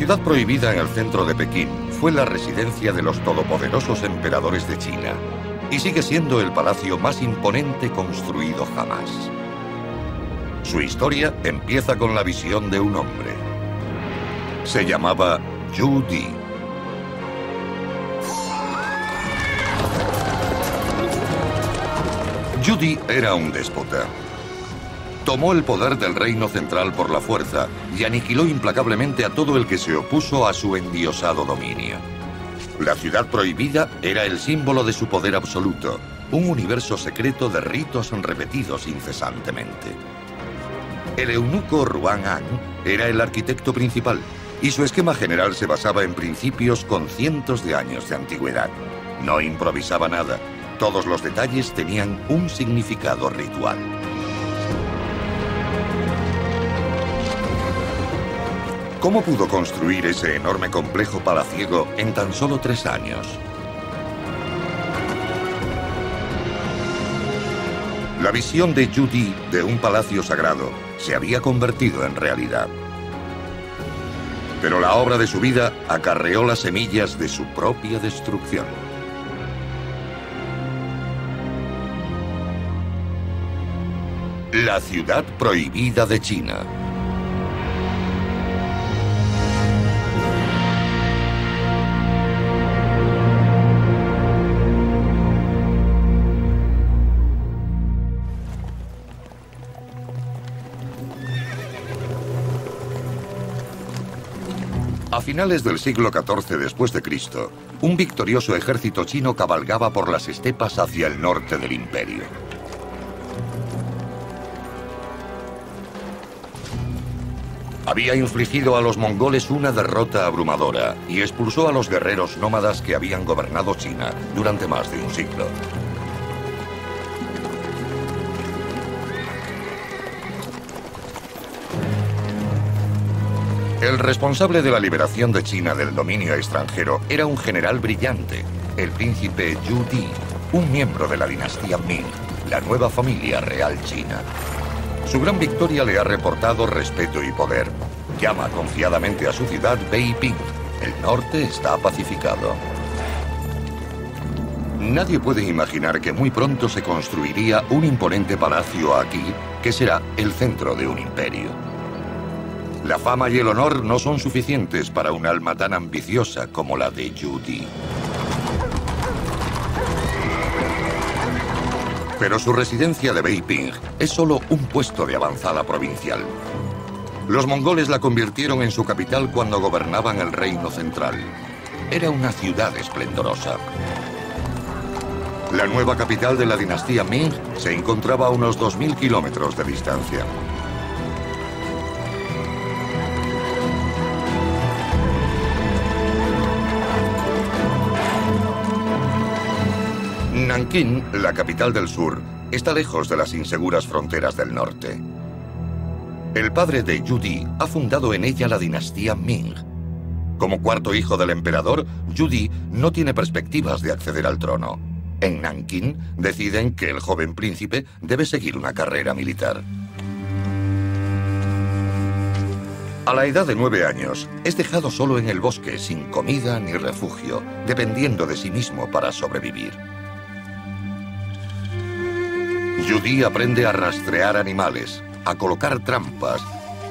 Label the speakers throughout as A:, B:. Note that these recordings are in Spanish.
A: ciudad prohibida en el centro de Pekín fue la residencia de los todopoderosos emperadores de China y sigue siendo el palacio más imponente construido jamás. Su historia empieza con la visión de un hombre. Se llamaba Yu Di. Yu Di era un déspota. Tomó el poder del reino central por la fuerza y aniquiló implacablemente a todo el que se opuso a su endiosado dominio. La ciudad prohibida era el símbolo de su poder absoluto, un universo secreto de ritos repetidos incesantemente. El eunuco Ruan An era el arquitecto principal y su esquema general se basaba en principios con cientos de años de antigüedad. No improvisaba nada, todos los detalles tenían un significado ritual. ¿Cómo pudo construir ese enorme complejo palaciego en tan solo 3 años? La visión de Yu Di de un palacio sagrado se había convertido en realidad. Pero la obra de su vida acarreó las semillas de su propia destrucción. La ciudad prohibida de China. A finales del siglo XIV después de Cristo, un victorioso ejército chino cabalgaba por las estepas hacia el norte del imperio. Había infligido a los mongoles una derrota abrumadora y expulsó a los guerreros nómadas que habían gobernado China durante más de un siglo. El responsable de la liberación de China del dominio extranjero era un general brillante, el príncipe Yu Di, un miembro de la dinastía Ming, la nueva familia real china. Su gran victoria le ha reportado respeto y poder. Llama confiadamente a su ciudad Beiping. El norte está pacificado. Nadie puede imaginar que muy pronto se construiría un imponente palacio aquí, que será el centro de un imperio. La fama y el honor no son suficientes para un alma tan ambiciosa como la de Yu Di. Pero su residencia de Beiping es solo un puesto de avanzada provincial. Los mongoles la convirtieron en su capital cuando gobernaban el reino central. Era una ciudad esplendorosa. La nueva capital de la dinastía Ming se encontraba a unos 2000 kilómetros de distancia. Nankín, la capital del sur, está lejos de las inseguras fronteras del norte. El padre de Yu Di ha fundado en ella la dinastía Ming. Como cuarto hijo del emperador, Yu Di no tiene perspectivas de acceder al trono. En Nankín deciden que el joven príncipe debe seguir una carrera militar. A la edad de 9 años, es dejado solo en el bosque, sin comida ni refugio, dependiendo de sí mismo para sobrevivir. Yu Di aprende a rastrear animales, a colocar trampas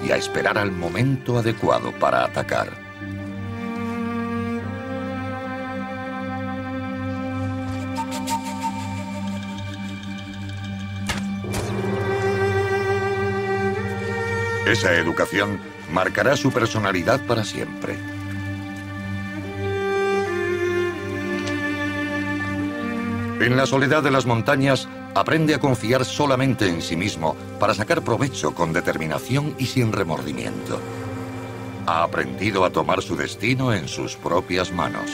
A: y a esperar al momento adecuado para atacar. Esa educación marcará su personalidad para siempre. En la soledad de las montañas, aprende a confiar solamente en sí mismo para sacar provecho con determinación y sin remordimiento. Ha aprendido a tomar su destino en sus propias manos.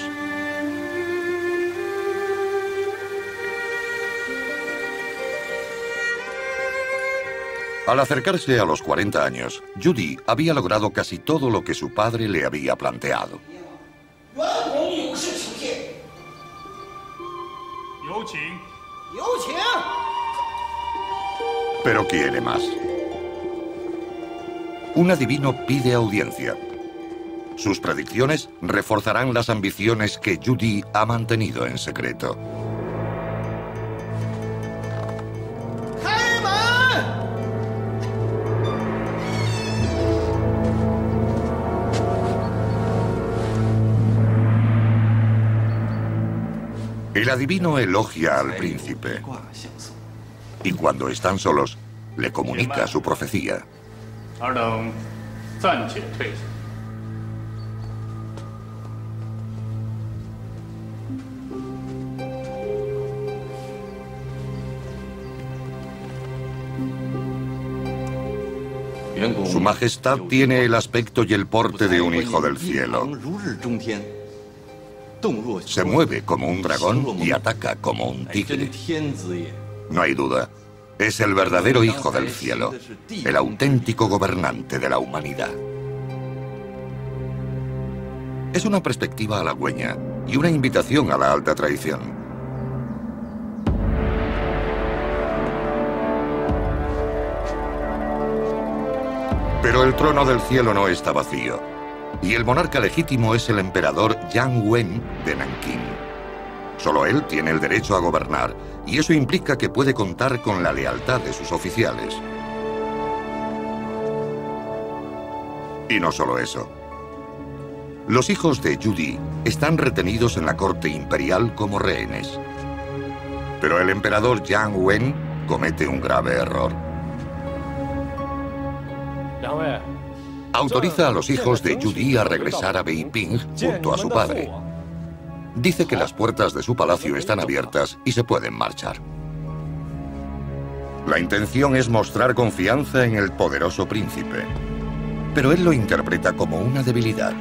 A: Al acercarse a los 40 años, Yu Di había logrado casi todo lo que su padre le había planteado. Pero quiere más. Un adivino pide audiencia. Sus predicciones reforzarán las ambiciones que Yu Di ha mantenido en secreto. El adivino elogia al príncipe y cuando están solos le comunica su profecía. Su Majestad tiene el aspecto y el porte de un hijo del cielo. Se mueve como un dragón y ataca como un tigre. No hay duda, es el verdadero hijo del cielo, el auténtico gobernante de la humanidad. Es una perspectiva halagüeña y una invitación a la alta traición. Pero el trono del cielo no está vacío, y el monarca legítimo es el emperador Jiang Wen de Nankín. Solo él tiene el derecho a gobernar, y eso implica que puede contar con la lealtad de sus oficiales. Y no solo eso. Los hijos de Yu Di están retenidos en la corte imperial como rehenes. Pero el emperador Jiang Wen comete un grave error. Autoriza a los hijos de Yu Di a regresar a Beiping junto a su padre. Dice que las puertas de su palacio están abiertas y se pueden marchar. La intención es mostrar confianza en el poderoso príncipe, pero él lo interpreta como una debilidad.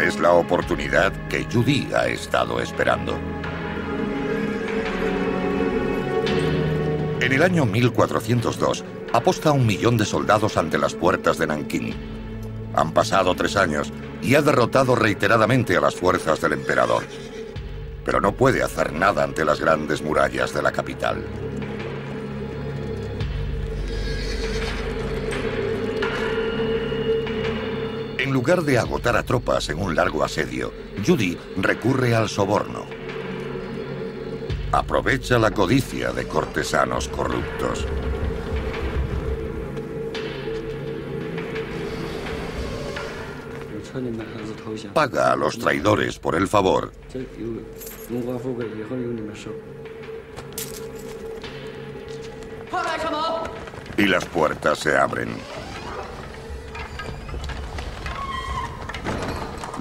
A: Es la oportunidad que Yu Di ha estado esperando. En el año 1402, aposta 1 millón de soldados ante las puertas de Nankín. Han pasado 3 años y ha derrotado reiteradamente a las fuerzas del emperador. Pero no puede hacer nada ante las grandes murallas de la capital. En lugar de agotar a tropas en un largo asedio, Yu Di recurre al soborno. Aprovecha la codicia de cortesanos corruptos. Paga a los traidores por el favor y las puertas se abren.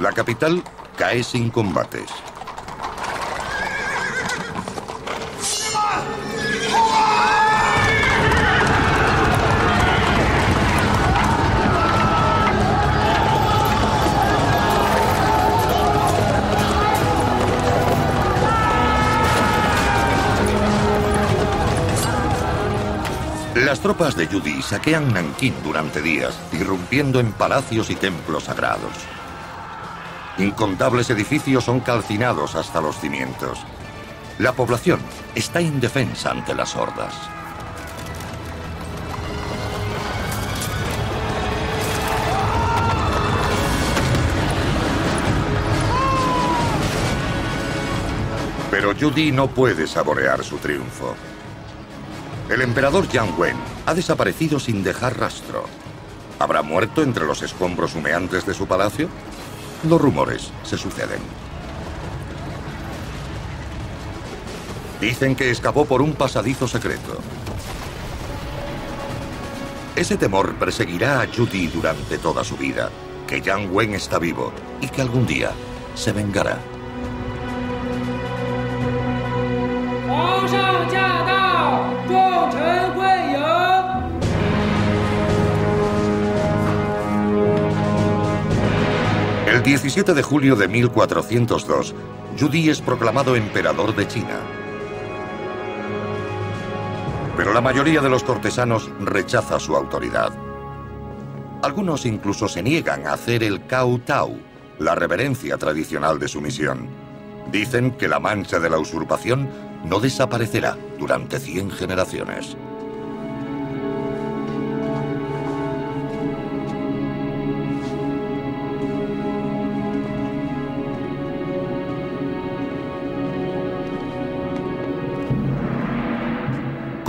A: La capital cae sin combates. Las tropas de Yu Di saquean Nankín durante días, irrumpiendo en palacios y templos sagrados. Incontables edificios son calcinados hasta los cimientos. La población está indefensa ante las hordas. Pero Yu Di no puede saborear su triunfo. El emperador Jiang Wen ha desaparecido sin dejar rastro. ¿Habrá muerto entre los escombros humeantes de su palacio? Los rumores se suceden. Dicen que escapó por un pasadizo secreto. Ese temor perseguirá a Yu Di durante toda su vida, que Jiang Wen está vivo y que algún día se vengará. El 17 de julio de 1402, Yu Di es proclamado emperador de China. Pero la mayoría de los cortesanos rechaza su autoridad. Algunos incluso se niegan a hacer el Kowtow, la reverencia tradicional de su misión. Dicen que la mancha de la usurpación no desaparecerá durante 100 generaciones.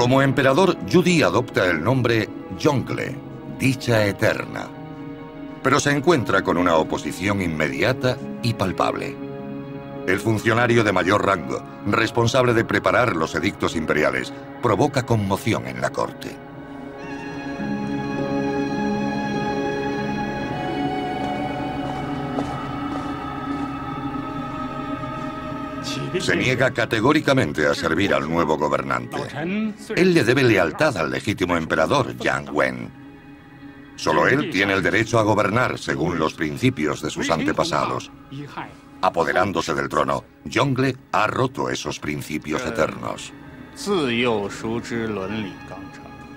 A: Como emperador, Yudi adopta el nombre Yongle, dicha eterna. Pero se encuentra con una oposición inmediata y palpable. El funcionario de mayor rango, responsable de preparar los edictos imperiales, provoca conmoción en la corte. Se niega categóricamente a servir al nuevo gobernante. Él le debe lealtad al legítimo emperador, Yang Wen. Solo él tiene el derecho a gobernar según los principios de sus antepasados. Apoderándose del trono, Yongle ha roto esos principios eternos.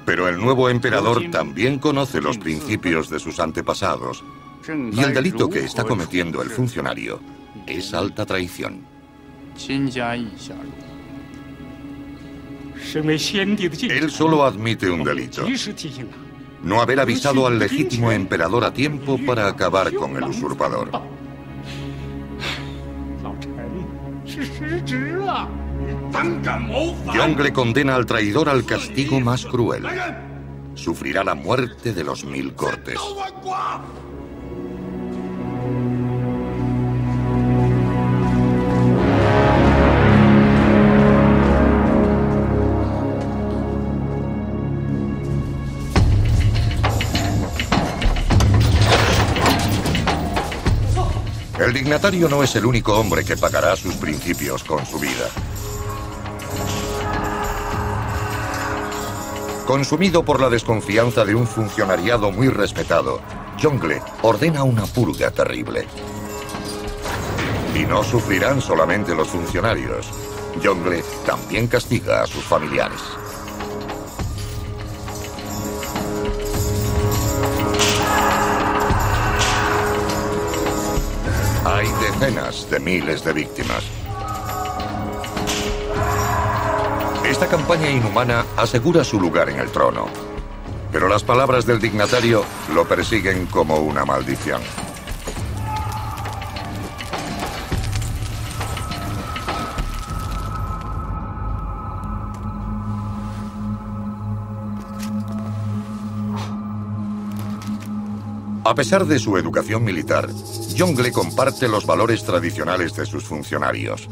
A: Pero el nuevo emperador también conoce los principios de sus antepasados, y el delito que está cometiendo el funcionario es alta traición. Él solo admite un delito: no haber avisado al legítimo emperador a tiempo para acabar con el usurpador. Yongle condena al traidor al castigo más cruel. Sufrirá la muerte de los 1000 cortes. El dignatario no es el único hombre que pagará sus principios con su vida. Consumido por la desconfianza de un funcionariado muy respetado, Yongle ordena una purga terrible. Y no sufrirán solamente los funcionarios. Yongle también castiga a sus familiares. Hay decenas de miles de víctimas. Esta campaña inhumana asegura su lugar en el trono, pero las palabras del dignatario lo persiguen como una maldición. A pesar de su educación militar, Yongle comparte los valores tradicionales de sus funcionarios.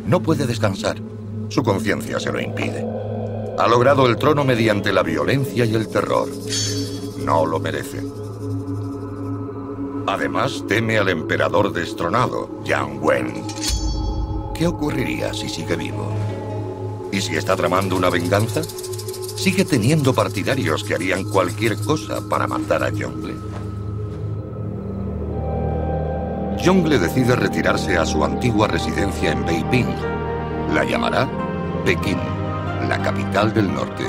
A: No puede descansar. Su conciencia se lo impide. Ha logrado el trono mediante la violencia y el terror. No lo merece. Además, teme al emperador destronado, Yang Wen. ¿Qué ocurriría si sigue vivo? ¿Y si está tramando una venganza? Sigue teniendo partidarios que harían cualquier cosa para matar a Yongle. Yongle decide retirarse a su antigua residencia en Beiping. La llamará Pekín, la capital del norte.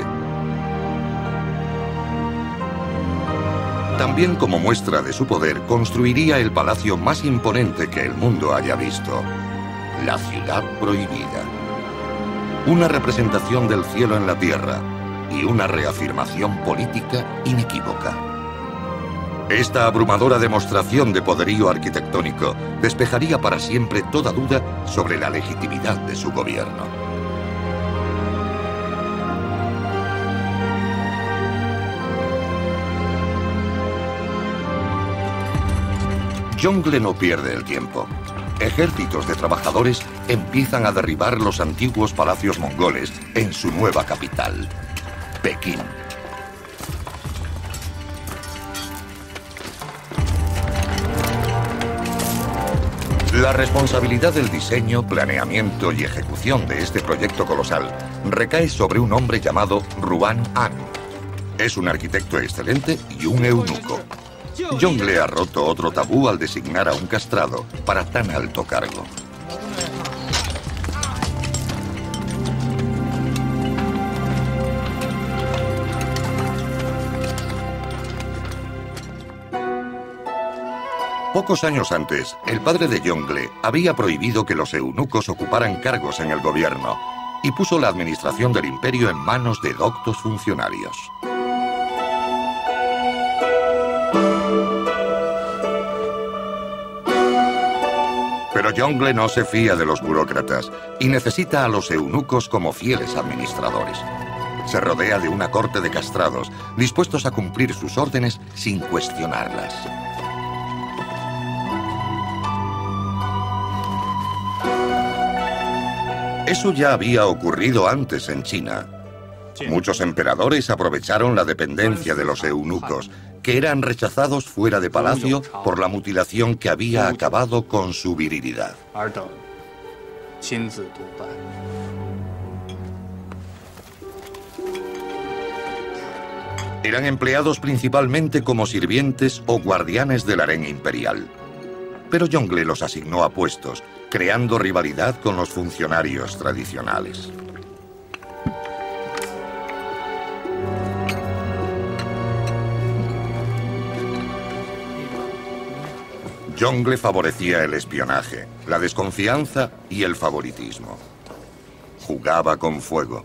A: También, como muestra de su poder, construiría el palacio más imponente que el mundo haya visto: la Ciudad Prohibida. Una representación del cielo en la tierra y una reafirmación política inequívoca. Esta abrumadora demostración de poderío arquitectónico despejaría para siempre toda duda sobre la legitimidad de su gobierno. Yongle no pierde el tiempo. Ejércitos de trabajadores empiezan a derribar los antiguos palacios mongoles en su nueva capital, Pekín. La responsabilidad del diseño, planeamiento y ejecución de este proyecto colosal recae sobre un hombre llamado Ruan An. Es un arquitecto excelente y un eunuco. Yongle ha roto otro tabú al designar a un castrado para tan alto cargo. Pocos años antes, el padre de Yongle había prohibido que los eunucos ocuparan cargos en el gobierno y puso la administración del imperio en manos de doctos funcionarios. Pero Yongle no se fía de los burócratas y necesita a los eunucos como fieles administradores. Se rodea de una corte de castrados, dispuestos a cumplir sus órdenes sin cuestionarlas. Eso ya había ocurrido antes en China. Muchos emperadores aprovecharon la dependencia de los eunucos, que eran rechazados fuera de palacio por la mutilación que había acabado con su virilidad. Eran empleados principalmente como sirvientes o guardianes del harén imperial. Pero Yongle los asignó a puestos, creando rivalidad con los funcionarios tradicionales. Yongle favorecía el espionaje, la desconfianza y el favoritismo. Jugaba con fuego.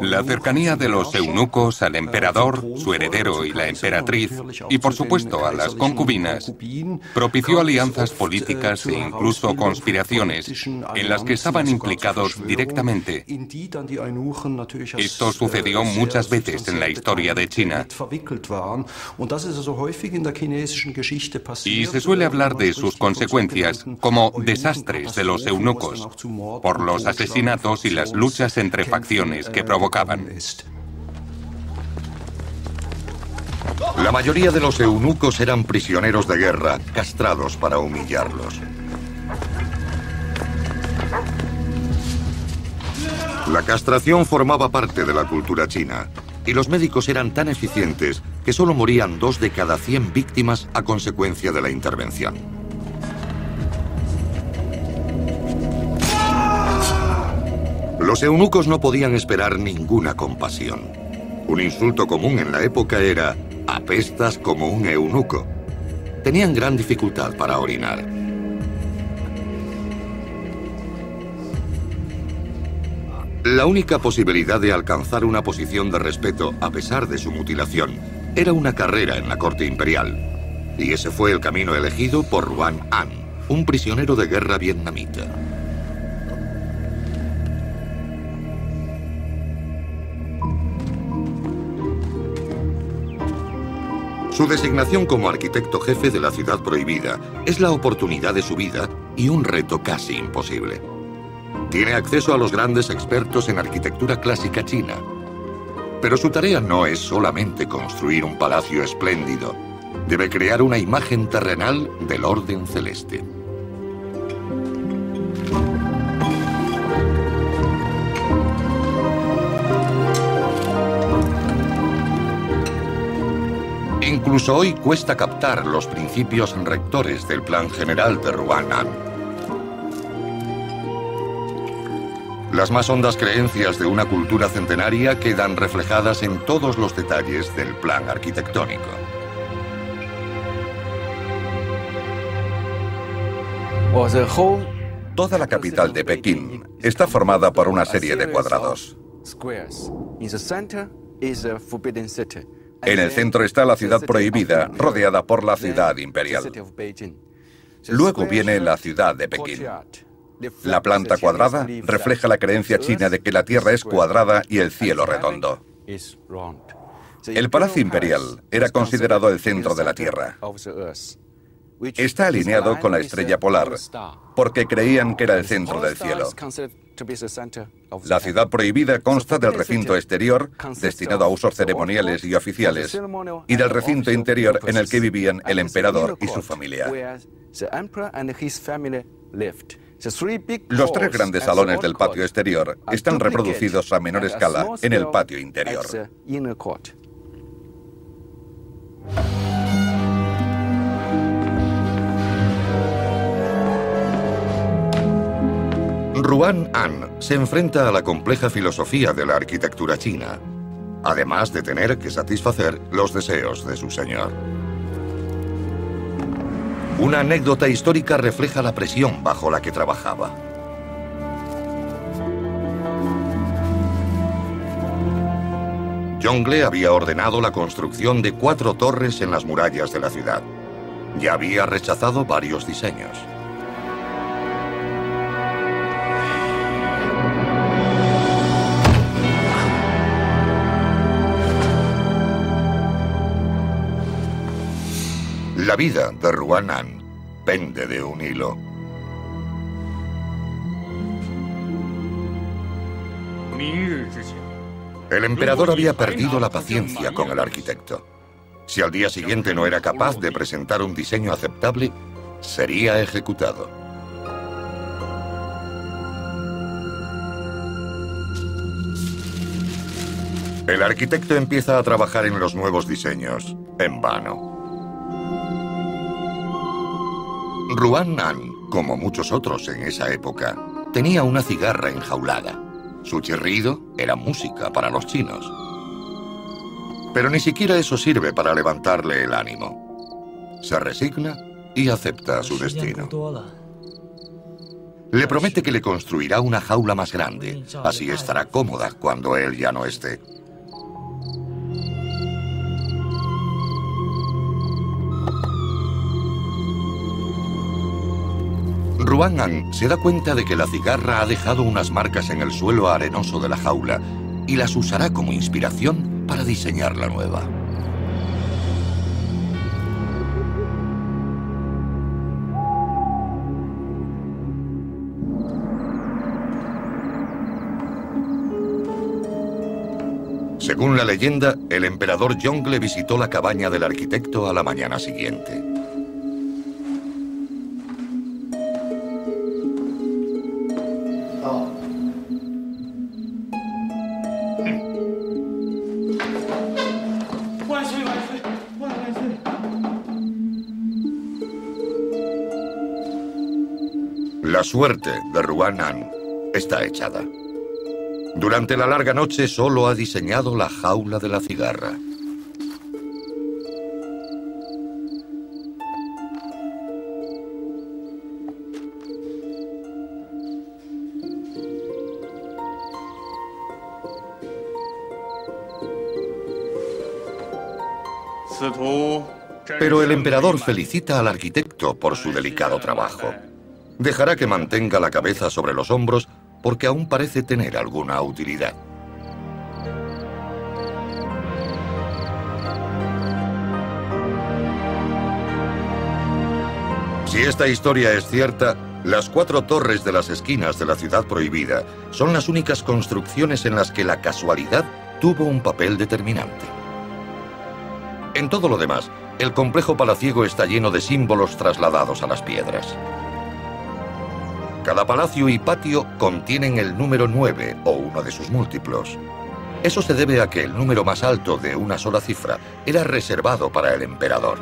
B: La cercanía de los eunucos al emperador, su heredero y la emperatriz, y por supuesto a las concubinas, propició alianzas políticas e incluso conspiraciones en las que estaban implicados directamente. Esto sucedió muchas veces en la historia de China. Y se suele hablar de sus consecuencias como desastres de los eunucos, por los asesinatos y las luchas entre facciones que provocaban.
A: La mayoría de los eunucos eran prisioneros de guerra, castrados para humillarlos. La castración formaba parte de la cultura china, y los médicos eran tan eficientes que solo morían 2 de cada 100 víctimas a consecuencia de la intervención. Los eunucos no podían esperar ninguna compasión. Un insulto común en la época era «apestas como un eunuco». Tenían gran dificultad para orinar. La única posibilidad de alcanzar una posición de respeto a pesar de su mutilación era una carrera en la corte imperial. Y ese fue el camino elegido por Ruan An, un prisionero de guerra vietnamita. Su designación como arquitecto jefe de la ciudad prohibida es la oportunidad de su vida y un reto casi imposible. Tiene acceso a los grandes expertos en arquitectura clásica china. Pero su tarea no es solamente construir un palacio espléndido. Debe crear una imagen terrenal del orden celeste. Incluso hoy cuesta captar los principios rectores del plan general de Ruan An. Las más hondas creencias de una cultura centenaria quedan reflejadas en todos los detalles del plan arquitectónico.
C: Toda la capital de Pekín está formada por una serie de cuadrados. En el centro está la ciudad prohibida, rodeada por la ciudad imperial. Luego viene la ciudad de Pekín. La planta cuadrada refleja la creencia china de que la tierra es cuadrada y el cielo redondo. El palacio imperial era considerado el centro de la tierra. Está alineado con la estrella polar, porque creían que era el centro del cielo. La ciudad prohibida consta del recinto exterior, destinado a usos ceremoniales y oficiales, y del recinto interior en el que vivían el emperador y su familia. Los 3 grandes salones del patio exterior están reproducidos a menor escala en el patio interior.
A: Ruan An se enfrenta a la compleja filosofía de la arquitectura china, además de tener que satisfacer los deseos de su señor. Una anécdota histórica refleja la presión bajo la que trabajaba. Yongle había ordenado la construcción de 4 torres en las murallas de la ciudad. Ya había rechazado varios diseños. La vida de Ruanan pende de un hilo. El emperador había perdido la paciencia con el arquitecto. Si al día siguiente no era capaz de presentar un diseño aceptable, sería ejecutado. El arquitecto empieza a trabajar en los nuevos diseños, en vano. Ruanan, como muchos otros en esa época, tenía una cigarra enjaulada. Su chirrido era música para los chinos. Pero ni siquiera eso sirve para levantarle el ánimo. Se resigna y acepta su destino. Le promete que le construirá una jaula más grande, así estará cómoda cuando él ya no esté. Ruanan se da cuenta de que la cigarra ha dejado unas marcas en el suelo arenoso de la jaula y las usará como inspiración para diseñar la nueva. Según la leyenda, el emperador Yongle visitó la cabaña del arquitecto a la mañana siguiente. La suerte de Ruanan está echada. Durante la larga noche solo ha diseñado la jaula de la cigarra. Pero el emperador felicita al arquitecto por su delicado trabajo. Dejará que mantenga la cabeza sobre los hombros porque aún parece tener alguna utilidad. Si esta historia es cierta, las 4 torres de las esquinas de la ciudad prohibida son las únicas construcciones en las que la casualidad tuvo un papel determinante. En todo lo demás, el complejo palaciego está lleno de símbolos trasladados a las piedras. Cada palacio y patio contienen el número 9 o uno de sus múltiplos. Eso se debe a que el número más alto de una sola cifra era reservado para el emperador.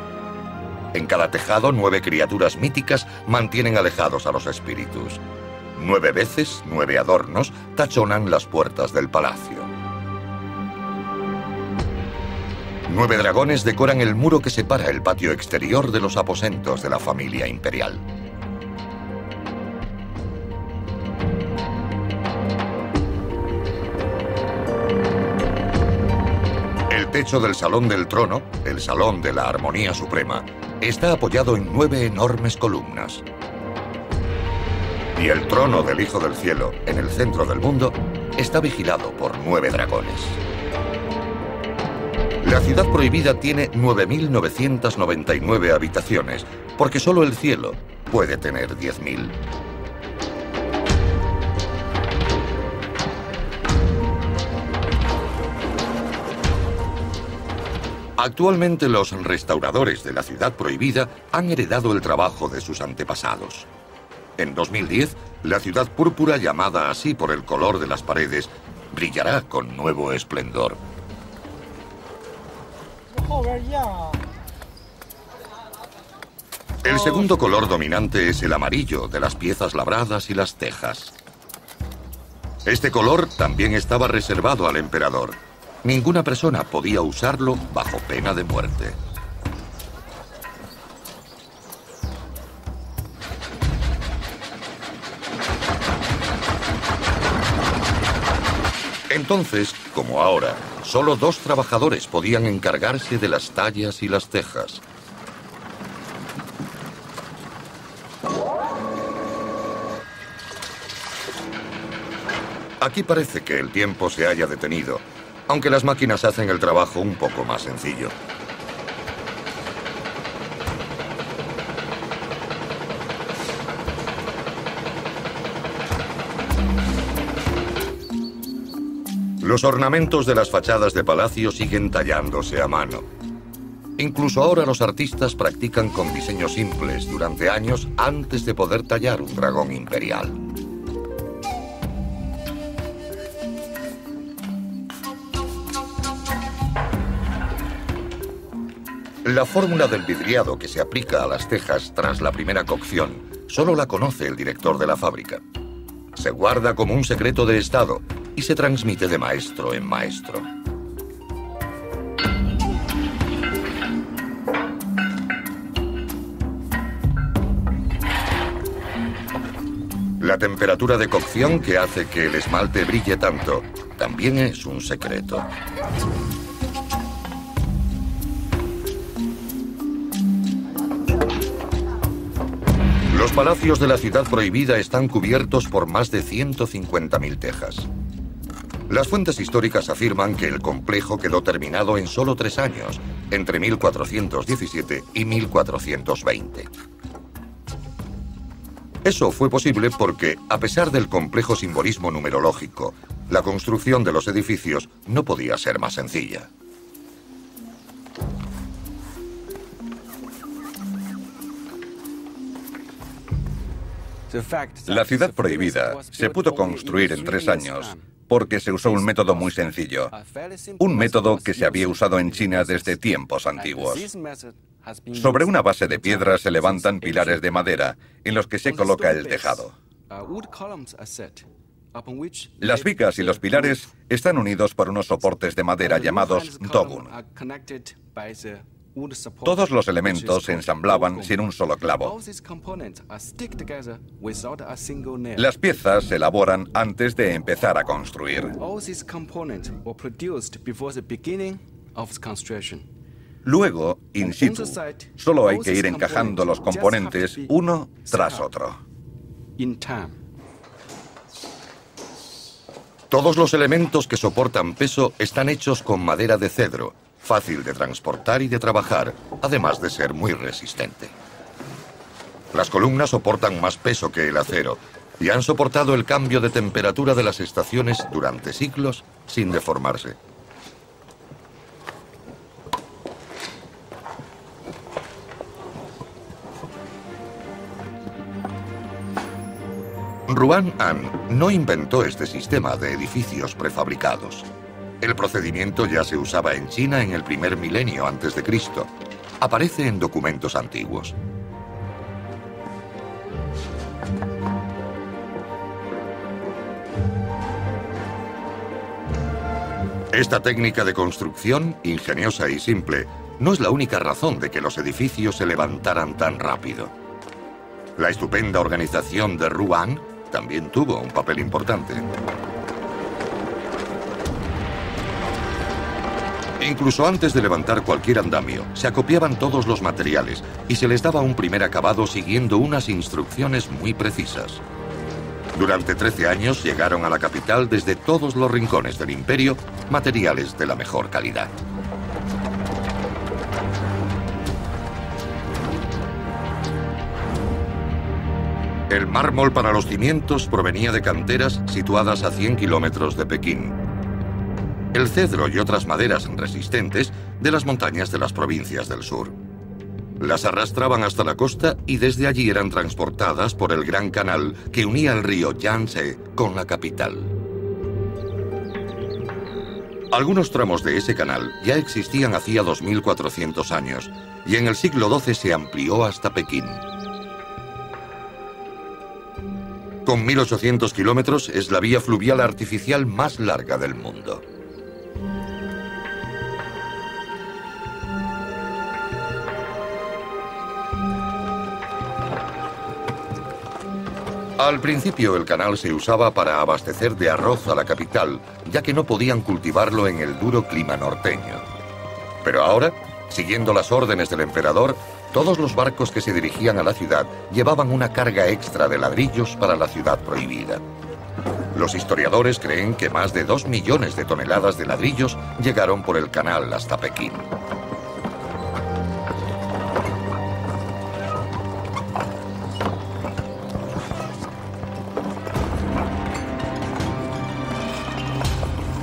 A: En cada tejado, 9 criaturas míticas mantienen alejados a los espíritus. 9 veces, 9 adornos tachonan las puertas del palacio. 9 dragones decoran el muro que separa el patio exterior de los aposentos de la familia imperial. El techo del Salón del Trono, el Salón de la Armonía Suprema, está apoyado en 9 enormes columnas. Y el trono del Hijo del Cielo, en el centro del mundo, está vigilado por 9 dragones. La ciudad prohibida tiene 9.999 habitaciones, porque solo el cielo puede tener 10.000. Actualmente los restauradores de la ciudad prohibida han heredado el trabajo de sus antepasados. En 2010, la ciudad púrpura, llamada así por el color de las paredes, brillará con nuevo esplendor. El segundo color dominante es el amarillo de las piezas labradas y las tejas. Este color también estaba reservado al emperador. Ninguna persona podía usarlo bajo pena de muerte. Entonces, como ahora, solo 2 trabajadores podían encargarse de las tallas y las tejas. Aquí parece que el tiempo se haya detenido, aunque las máquinas hacen el trabajo un poco más sencillo. Los ornamentos de las fachadas de palacio siguen tallándose a mano. Incluso ahora los artistas practican con diseños simples durante años antes de poder tallar un dragón imperial. La fórmula del vidriado que se aplica a las tejas tras la primera cocción solo la conoce el director de la fábrica. Se guarda como un secreto de Estado y se transmite de maestro en maestro. La temperatura de cocción que hace que el esmalte brille tanto también es un secreto. Los palacios de la ciudad prohibida están cubiertos por más de 150.000 tejas. Las fuentes históricas afirman que el complejo quedó terminado en solo 3 años, entre 1417 y 1420. Eso fue posible porque, a pesar del complejo simbolismo numerológico, la construcción de los edificios no podía ser más sencilla.
C: La ciudad prohibida se pudo construir en 3 años porque se usó un método muy sencillo, un método que se había usado en China desde tiempos antiguos. Sobre una base de piedra se levantan pilares de madera en los que se coloca el tejado. Las vigas y los pilares están unidos por unos soportes de madera llamados dogun. Todos los elementos se ensamblaban sin un solo clavo. Las piezas se elaboran antes de empezar a construir. Luego, in situ, solo hay que ir encajando los componentes uno tras otro.
A: Todos los elementos que soportan peso están hechos con madera de cedro, fácil de transportar y de trabajar, además de ser muy resistente. Las columnas soportan más peso que el acero y han soportado el cambio de temperatura de las estaciones durante siglos sin deformarse. Ruan An no inventó este sistema de edificios prefabricados. El procedimiento ya se usaba en China en el primer milenio antes de Cristo. Aparece en documentos antiguos. Esta técnica de construcción, ingeniosa y simple, no es la única razón de que los edificios se levantaran tan rápido. La estupenda organización de Ruan también tuvo un papel importante. Incluso antes de levantar cualquier andamio, se acopiaban todos los materiales y se les daba un primer acabado siguiendo unas instrucciones muy precisas. Durante 13 años llegaron a la capital desde todos los rincones del imperio materiales de la mejor calidad. El mármol para los cimientos provenía de canteras situadas a 100 kilómetros de Pekín. El cedro y otras maderas resistentes de las montañas de las provincias del sur. Las arrastraban hasta la costa y desde allí eran transportadas por el gran canal que unía el río Yangtze con la capital. Algunos tramos de ese canal ya existían hacía 2400 años y en el siglo XII se amplió hasta Pekín. Con 1800 kilómetros es la vía fluvial artificial más larga del mundo. Al principio el canal se usaba para abastecer de arroz a la capital, ya que no podían cultivarlo en el duro clima norteño. Pero ahora, siguiendo las órdenes del emperador, todos los barcos que se dirigían a la ciudad llevaban una carga extra de ladrillos para la ciudad prohibida. Los historiadores creen que más de 2 millones de toneladas de ladrillos llegaron por el canal hasta Pekín.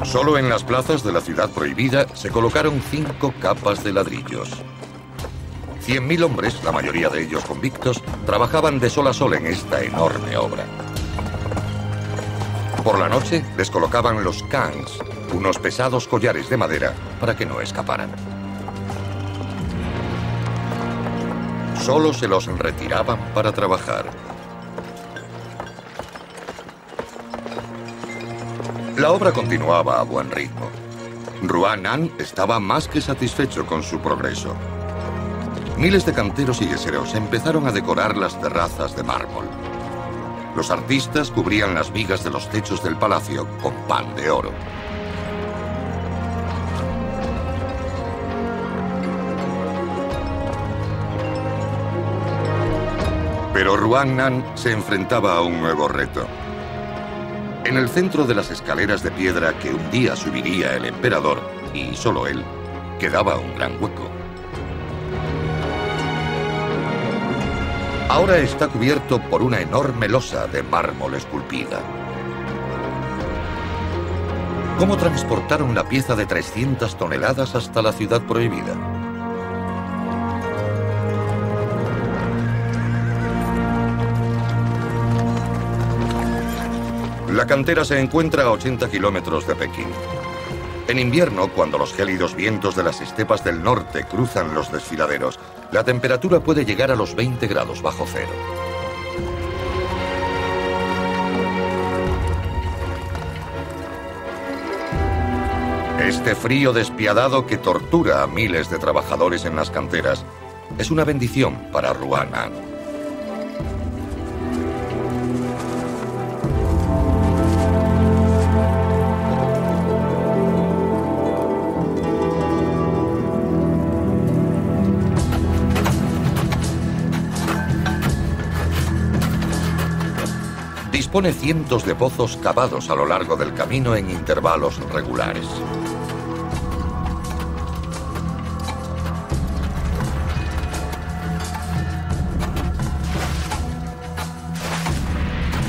A: Solo en las plazas de la ciudad prohibida se colocaron 5 capas de ladrillos. 100.000 hombres, la mayoría de ellos convictos, trabajaban de sol a sol en esta enorme obra. Por la noche les colocaban los cans, unos pesados collares de madera para que no escaparan. Solo se los retiraban para trabajar. La obra continuaba a buen ritmo. Ruan An estaba más que satisfecho con su progreso. Miles de canteros y yeseros empezaron a decorar las terrazas de mármol. Los artistas cubrían las vigas de los techos del palacio con pan de oro. Pero Ruan An se enfrentaba a un nuevo reto. En el centro de las escaleras de piedra que un día subiría el emperador, y solo él, quedaba un gran hueco. Ahora está cubierto por una enorme losa de mármol esculpida. ¿Cómo transportaron la pieza de 300 toneladas hasta la ciudad prohibida? La cantera se encuentra a 80 kilómetros de Pekín. En invierno, cuando los gélidos vientos de las estepas del norte cruzan los desfiladeros, la temperatura puede llegar a los 20 grados bajo cero. Este frío despiadado que tortura a miles de trabajadores en las canteras es una bendición para Ruan An. Dispone cientos de pozos cavados a lo largo del camino en intervalos regulares.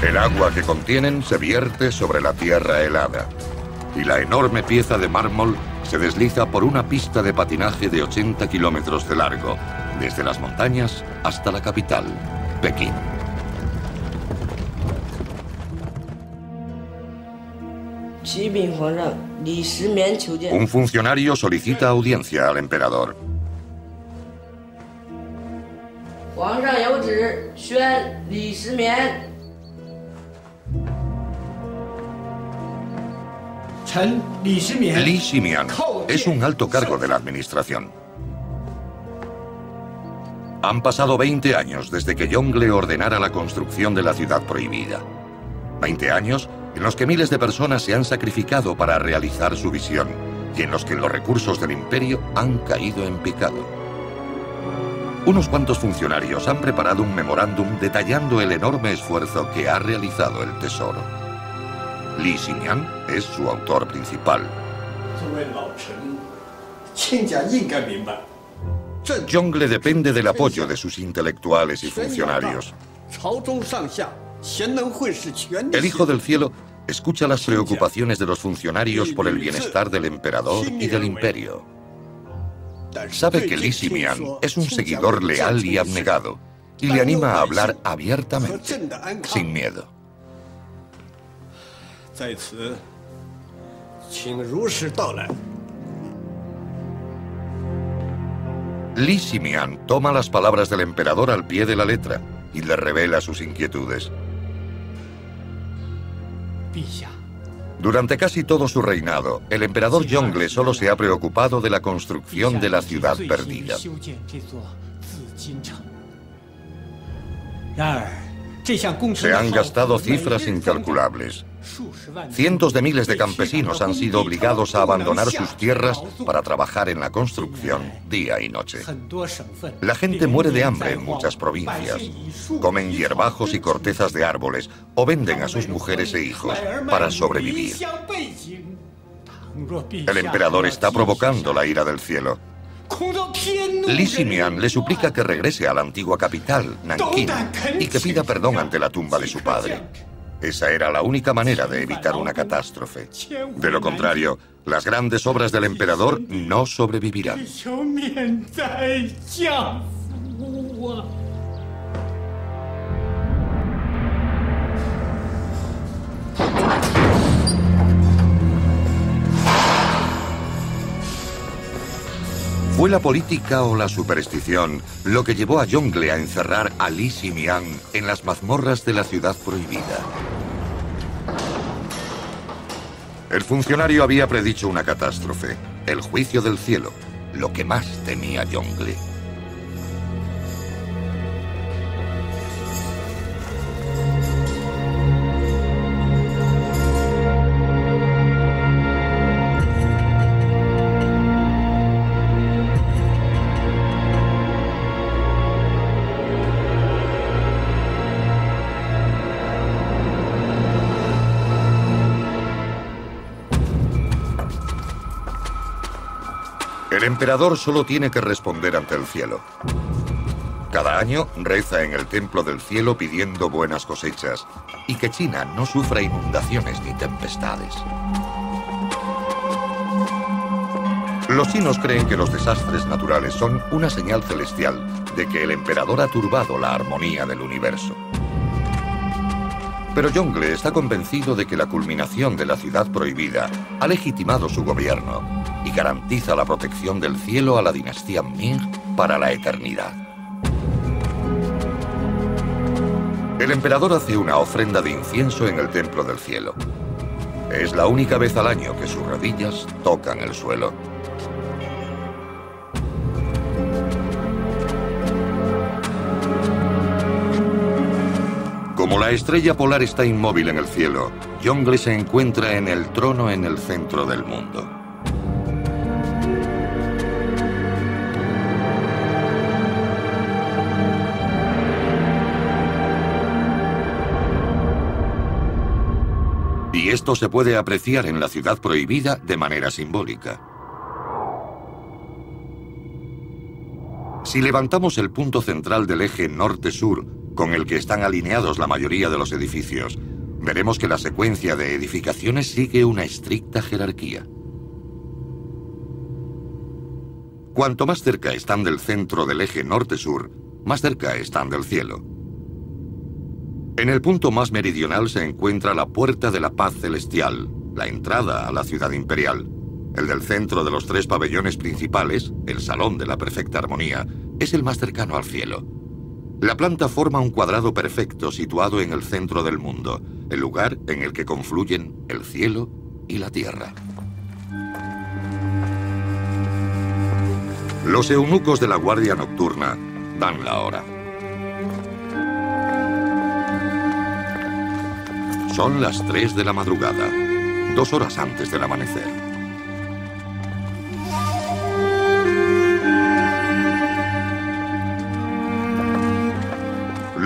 A: El agua que contienen se vierte sobre la tierra helada y la enorme pieza de mármol se desliza por una pista de patinaje de 80 kilómetros de largo, desde las montañas hasta la capital, Pekín. Un funcionario solicita audiencia al emperador. Li Ximian es un alto cargo de la administración. Han pasado 20 años desde que Yongle ordenara la construcción de la ciudad prohibida. 20 años en los que miles de personas se han sacrificado para realizar su visión y en los que los recursos del imperio han caído en picado. Unos cuantos funcionarios han preparado un memorándum detallando el enorme esfuerzo que ha realizado el tesoro. Li Ximian es su autor principal. Yongle depende del apoyo de sus intelectuales y funcionarios. El Hijo del Cielo escucha las preocupaciones de los funcionarios por el bienestar del emperador y del imperio. Sabe que Li Ximian es un seguidor leal y abnegado y le anima a hablar abiertamente, sin miedo. Li Ximian toma las palabras del emperador al pie de la letra y le revela sus inquietudes. Durante casi todo su reinado, el emperador Yongle solo se ha preocupado de la construcción de la ciudad perdida. Se han gastado cifras incalculables. Cientos de miles de campesinos han sido obligados a abandonar sus tierras para trabajar en la construcción día y noche. La gente muere de hambre en muchas provincias. Comen hierbajos y cortezas de árboles o venden a sus mujeres e hijos para sobrevivir. El emperador está provocando la ira del cielo. Li Ximian le suplica que regrese a la antigua capital, Nankín, y que pida perdón ante la tumba de su padre. Esa era la única manera de evitar una catástrofe. De lo contrario, las grandes obras del emperador no sobrevivirán. ¿Fue la política o la superstición lo que llevó a Yongle a encerrar a Li Ximian en las mazmorras de la ciudad prohibida? El funcionario había predicho una catástrofe, el juicio del cielo, lo que más temía Yongle. El emperador solo tiene que responder ante el cielo. Cada año reza en el templo del cielo pidiendo buenas cosechas y que China no sufra inundaciones ni tempestades. Los chinos creen que los desastres naturales son una señal celestial de que el emperador ha turbado la armonía del universo. Pero Yongle está convencido de que la culminación de la ciudad prohibida ha legitimado su gobierno y garantiza la protección del cielo a la dinastía Ming para la eternidad. El emperador hace una ofrenda de incienso en el templo del cielo. Es la única vez al año que sus rodillas tocan el suelo. Como la estrella polar está inmóvil en el cielo, Yongle se encuentra en el trono en el centro del mundo. Y esto se puede apreciar en la ciudad prohibida de manera simbólica. Si levantamos el punto central del eje norte-sur, con el que están alineados la mayoría de los edificios, veremos que la secuencia de edificaciones sigue una estricta jerarquía. Cuanto más cerca están del centro del eje norte-sur, más cerca están del cielo. En el punto más meridional se encuentra la Puerta de la Paz Celestial, la entrada a la ciudad imperial. El del centro de los tres pabellones principales, el Salón de la Perfecta Armonía, es el más cercano al cielo. La planta forma un cuadrado perfecto situado en el centro del mundo, el lugar en el que confluyen el cielo y la tierra. Los eunucos de la Guardia Nocturna dan la hora. Son las 3 de la madrugada, 2 horas antes del amanecer.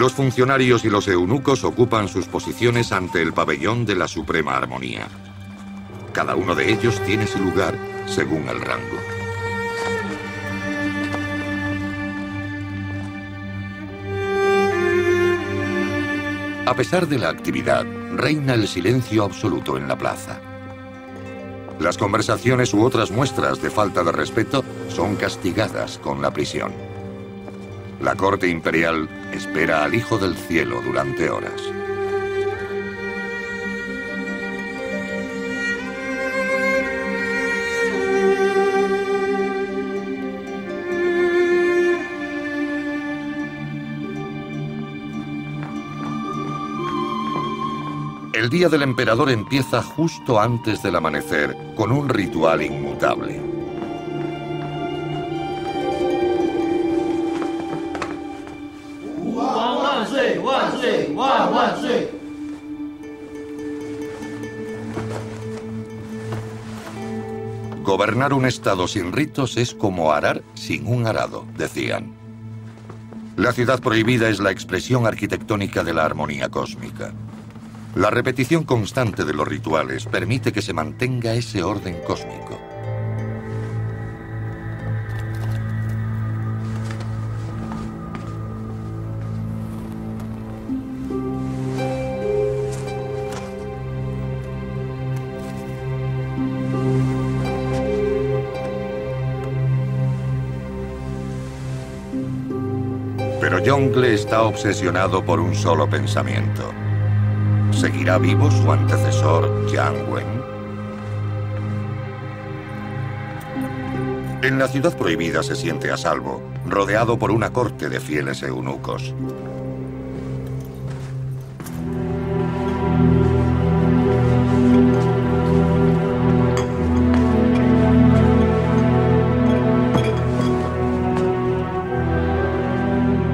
A: Los funcionarios y los eunucos ocupan sus posiciones ante el pabellón de la Suprema Armonía. Cada uno de ellos tiene su lugar según el rango. A pesar de la actividad, reina el silencio absoluto en la plaza. Las conversaciones u otras muestras de falta de respeto son castigadas con la prisión. La corte imperial espera al Hijo del Cielo durante horas. El día del emperador empieza justo antes del amanecer con un ritual inmutable. Gobernar un estado sin ritos es como arar sin un arado, decían. La ciudad prohibida es la expresión arquitectónica de la armonía cósmica. La repetición constante de los rituales permite que se mantenga ese orden cósmico. Pero Yongle está obsesionado por un solo pensamiento. ¿Seguirá vivo su antecesor, Jiang Wen? En la ciudad prohibida se siente a salvo, rodeado por una corte de fieles eunucos.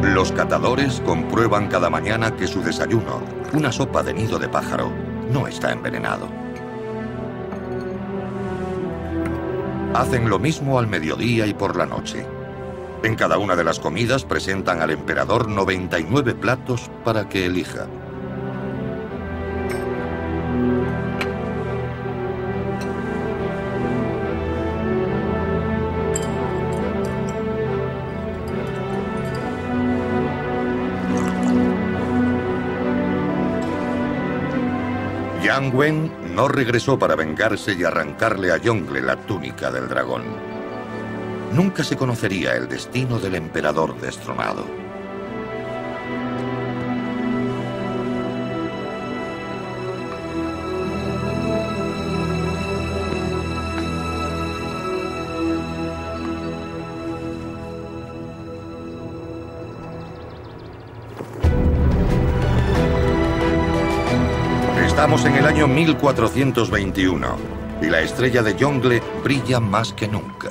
A: Los catadores comprueban cada mañana que su desayuno, una sopa de nido de pájaro, no está envenenado. Hacen lo mismo al mediodía y por la noche. En cada una de las comidas presentan al emperador 99 platos para que elija. Jiang Wen no regresó para vengarse y arrancarle a Yongle la túnica del dragón. Nunca se conocería el destino del emperador destronado. Estamos en el año 1421 y la estrella de Yongle brilla más que nunca.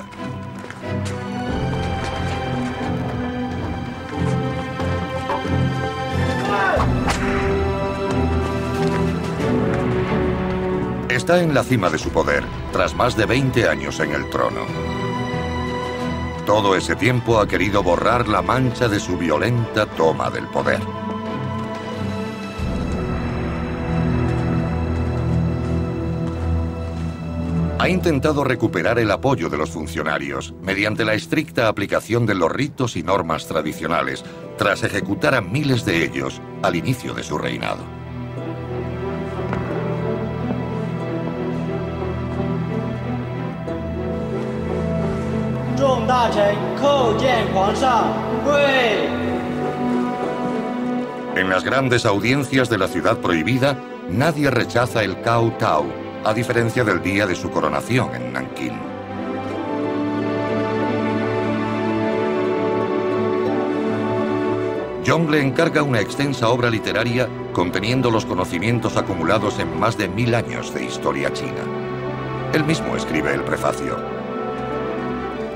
A: Está en la cima de su poder, tras más de 20 años en el trono. Todo ese tiempo ha querido borrar la mancha de su violenta toma del poder. Ha intentado recuperar el apoyo de los funcionarios mediante la estricta aplicación de los ritos y normas tradicionales, tras ejecutar a miles de ellos al inicio de su reinado. En las grandes audiencias de la ciudad prohibida, nadie rechaza el Cao Tao, a diferencia del día de su coronación en Nankín. Yongle encarga una extensa obra literaria conteniendo los conocimientos acumulados en más de 1000 años de historia china. Él mismo escribe el prefacio.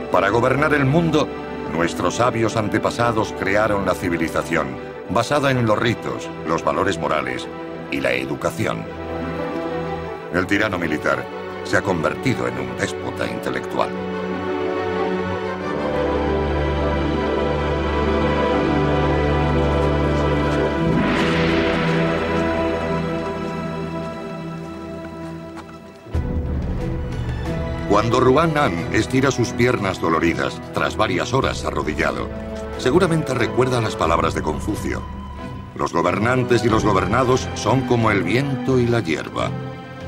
A: Para gobernar el mundo, nuestros sabios antepasados crearon la civilización, basada en los ritos, los valores morales y la educación. El tirano militar se ha convertido en un déspota intelectual. Cuando Ruan-An estira sus piernas doloridas tras varias horas arrodillado, seguramente recuerda las palabras de Confucio. Los gobernantes y los gobernados son como el viento y la hierba.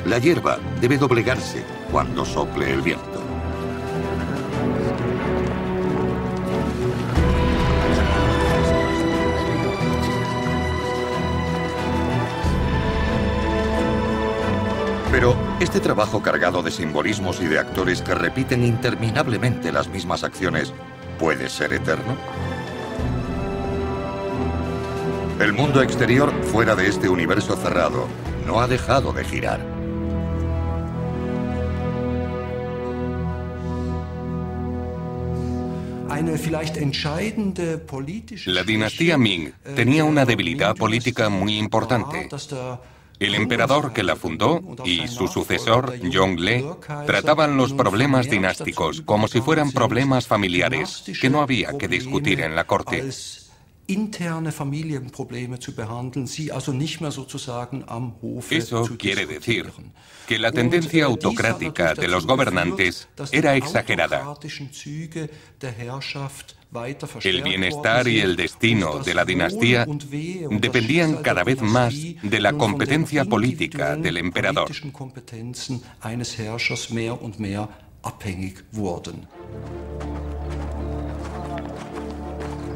A: La hierba debe doblegarse cuando sople el viento. Pero este trabajo cargado de simbolismos y de actores que repiten interminablemente las mismas acciones, ¿puede ser eterno? El mundo exterior, fuera de este universo cerrado, no ha dejado de girar.
B: La dinastía Ming tenía una debilidad política muy importante. El emperador que la fundó y su sucesor, Yongle, trataban los problemas dinásticos como si fueran problemas familiares que no había que discutir en la corte. Eso quiere decir que la tendencia autocrática de los gobernantes era exagerada. El bienestar y el destino de la dinastía dependían cada vez más de la competencia política del emperador.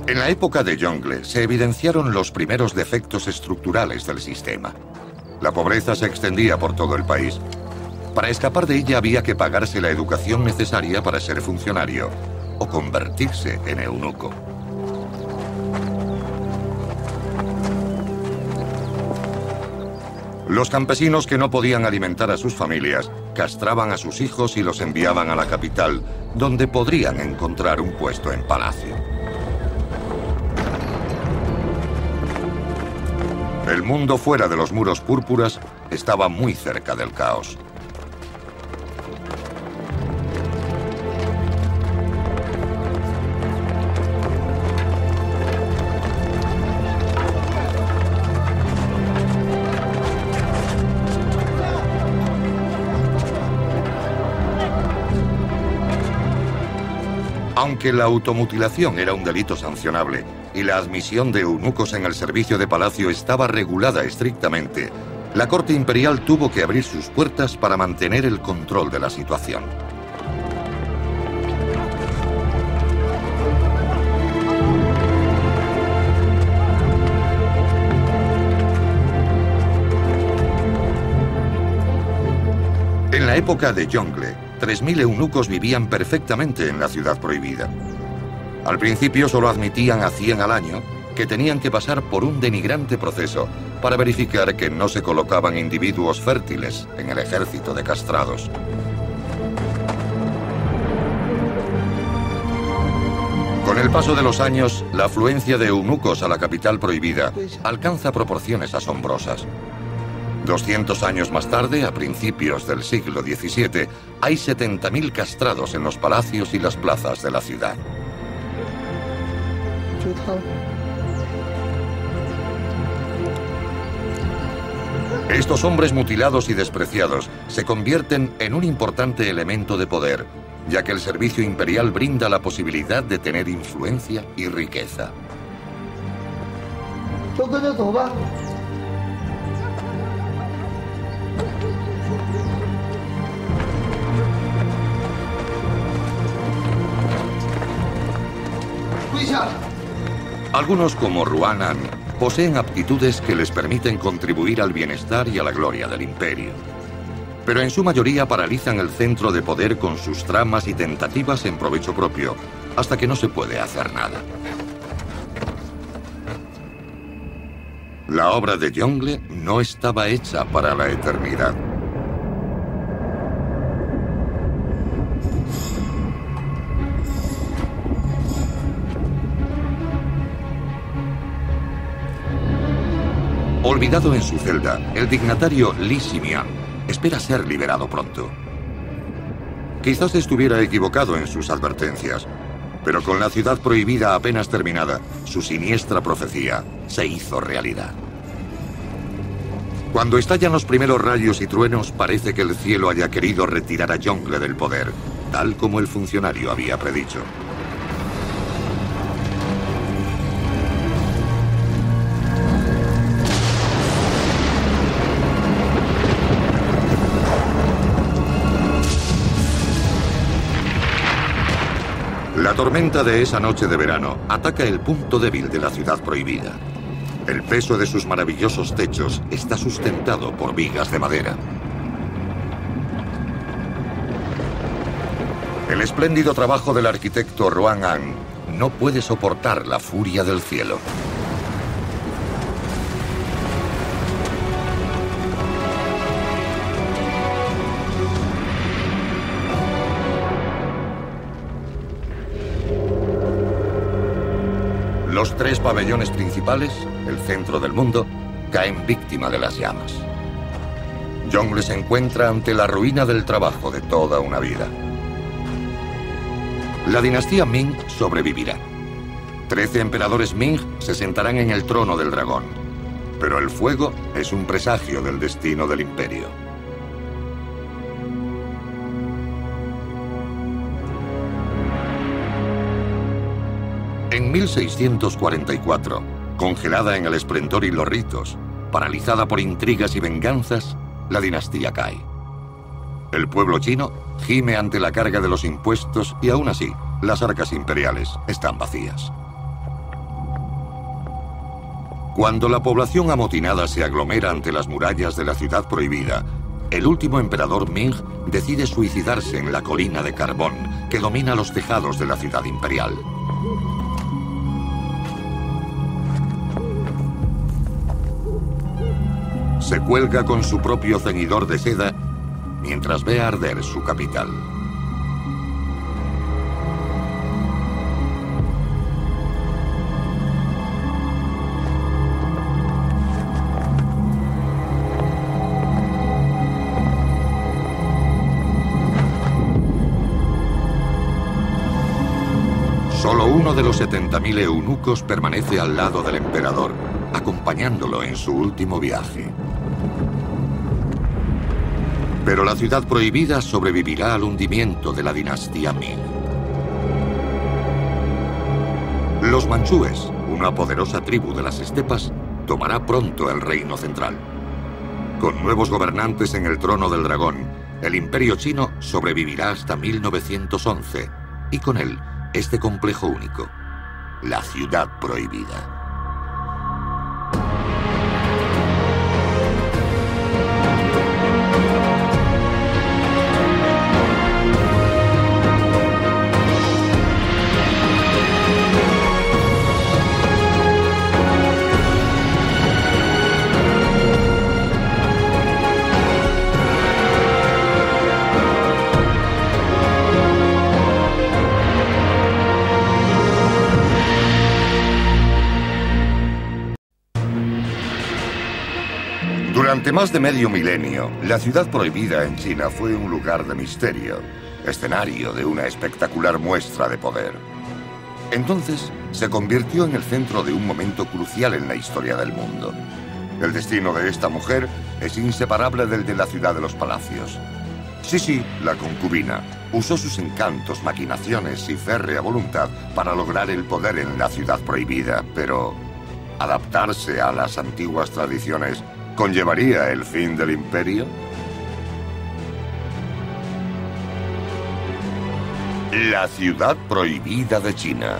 A: En la época de Yongle se evidenciaron los primeros defectos estructurales del sistema. La pobreza se extendía por todo el país. Para escapar de ella había que pagarse la educación necesaria para ser funcionario o convertirse en eunuco. Los campesinos que no podían alimentar a sus familias castraban a sus hijos y los enviaban a la capital, donde podrían encontrar un puesto en palacio. El mundo fuera de los muros púrpuras estaba muy cerca del caos. Aunque la automutilación era un delito sancionable y la admisión de eunucos en el servicio de palacio estaba regulada estrictamente, la corte imperial tuvo que abrir sus puertas para mantener el control de la situación. En la época de Yongle, 3.000 eunucos vivían perfectamente en la ciudad prohibida. Al principio solo admitían a 100 al año, que tenían que pasar por un denigrante proceso para verificar que no se colocaban individuos fértiles en el ejército de castrados. Con el paso de los años, la afluencia de eunucos a la capital prohibida alcanza proporciones asombrosas. 200 años más tarde, a principios del siglo XVII, hay 70.000 castrados en los palacios y las plazas de la ciudad. Estos hombres mutilados y despreciados se convierten en un importante elemento de poder, ya que el servicio imperial brinda la posibilidad de tener influencia y riqueza. Algunos, como Ruanan, poseen aptitudes que les permiten contribuir al bienestar y a la gloria del imperio. Pero en su mayoría paralizan el centro de poder con sus tramas y tentativas en provecho propio, hasta que no se puede hacer nada. La obra de Yongle no estaba hecha para la eternidad. Olvidado en su celda, el dignatario Li Ximian espera ser liberado pronto. Quizás estuviera equivocado en sus advertencias, pero con la ciudad prohibida apenas terminada, su siniestra profecía se hizo realidad. Cuando estallan los primeros rayos y truenos, parece que el cielo haya querido retirar a Yongle del poder, tal como el funcionario había predicho. La tormenta de esa noche de verano ataca el punto débil de la ciudad prohibida. El peso de sus maravillosos techos está sustentado por vigas de madera. El espléndido trabajo del arquitecto Ruanan no puede soportar la furia del cielo. Los tres pabellones principales, el centro del mundo, caen víctima de las llamas. Yongle se encuentra ante la ruina del trabajo de toda una vida. La dinastía Ming sobrevivirá. 13 emperadores Ming se sentarán en el trono del dragón. Pero el fuego es un presagio del destino del imperio. En 1644, congelada en el esplendor y los ritos, paralizada por intrigas y venganzas, la dinastía cae. El pueblo chino gime ante la carga de los impuestos y aún así, las arcas imperiales están vacías. Cuando la población amotinada se aglomera ante las murallas de la ciudad prohibida, el último emperador Ming decide suicidarse en la colina de carbón que domina los tejados de la ciudad imperial. Se cuelga con su propio ceñidor de seda mientras ve arder su capital. Solo uno de los 70.000 eunucos permanece al lado del emperador, acompañándolo en su último viaje. Pero la ciudad prohibida sobrevivirá al hundimiento de la dinastía Ming. Los manchúes, una poderosa tribu de las estepas, tomará pronto el reino central. Con nuevos gobernantes en el trono del dragón, el imperio chino sobrevivirá hasta 1911, y con él, este complejo único, la ciudad prohibida. Durante más de medio milenio, la ciudad prohibida en China fue un lugar de misterio, escenario de una espectacular muestra de poder. Entonces, se convirtió en el centro de un momento crucial en la historia del mundo. El destino de esta mujer es inseparable del de la ciudad de los palacios. Sí, la concubina usó sus encantos, maquinaciones y férrea voluntad para lograr el poder en la ciudad prohibida, pero adaptarse a las antiguas tradiciones ¿conllevaría el fin del imperio? La ciudad prohibida de China.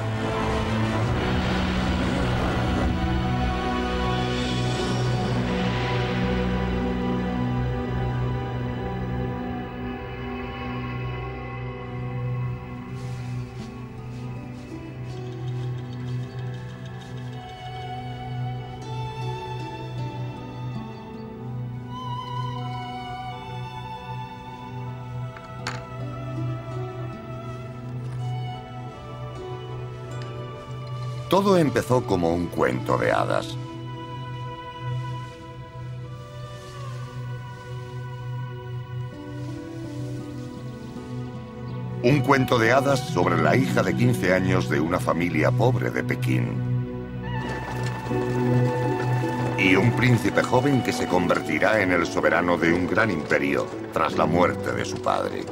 A: Todo empezó como un cuento de hadas. Un cuento de hadas sobre la hija de 15 años de una familia pobre de Pekín. Y un príncipe joven que se convertirá en el soberano de un gran imperio tras la muerte de su padre.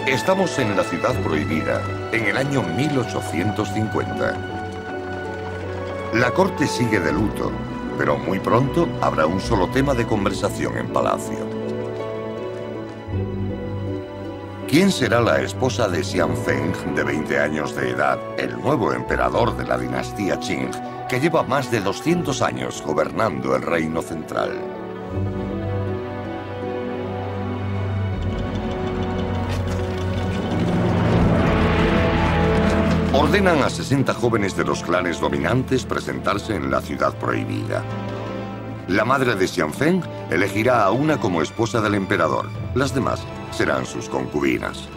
A: Estamos en la ciudad prohibida, en el año 1850. La corte sigue de luto, pero muy pronto habrá un solo tema de conversación en palacio. ¿Quién será la esposa de Xianfeng, de 20 años de edad, el nuevo emperador de la dinastía Qing, que lleva más de 200 años gobernando el reino central? Ordenan a 60 jóvenes de los clanes dominantes presentarse en la ciudad prohibida. La madre de Xianfeng elegirá a una como esposa del emperador. Las demás serán sus concubinas.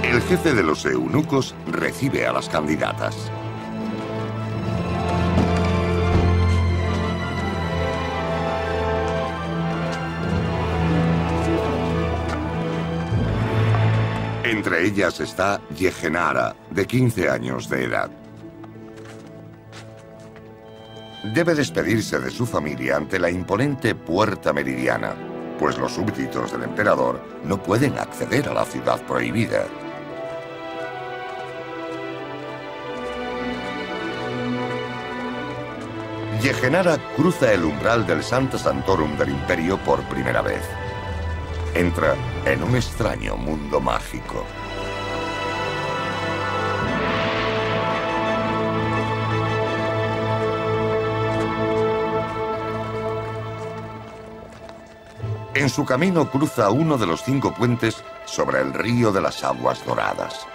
A: El jefe de los eunucos recibe a las candidatas. Entre ellas está Yehenara, de 15 años de edad. Debe despedirse de su familia ante la imponente Puerta Meridiana, pues los súbditos del emperador no pueden acceder a la ciudad prohibida. Yehenara cruza el umbral del Sancta Sanctorum del Imperio por primera vez. Entra en un extraño mundo mágico. En su camino cruza uno de los 5 puentes sobre el río de las aguas doradas.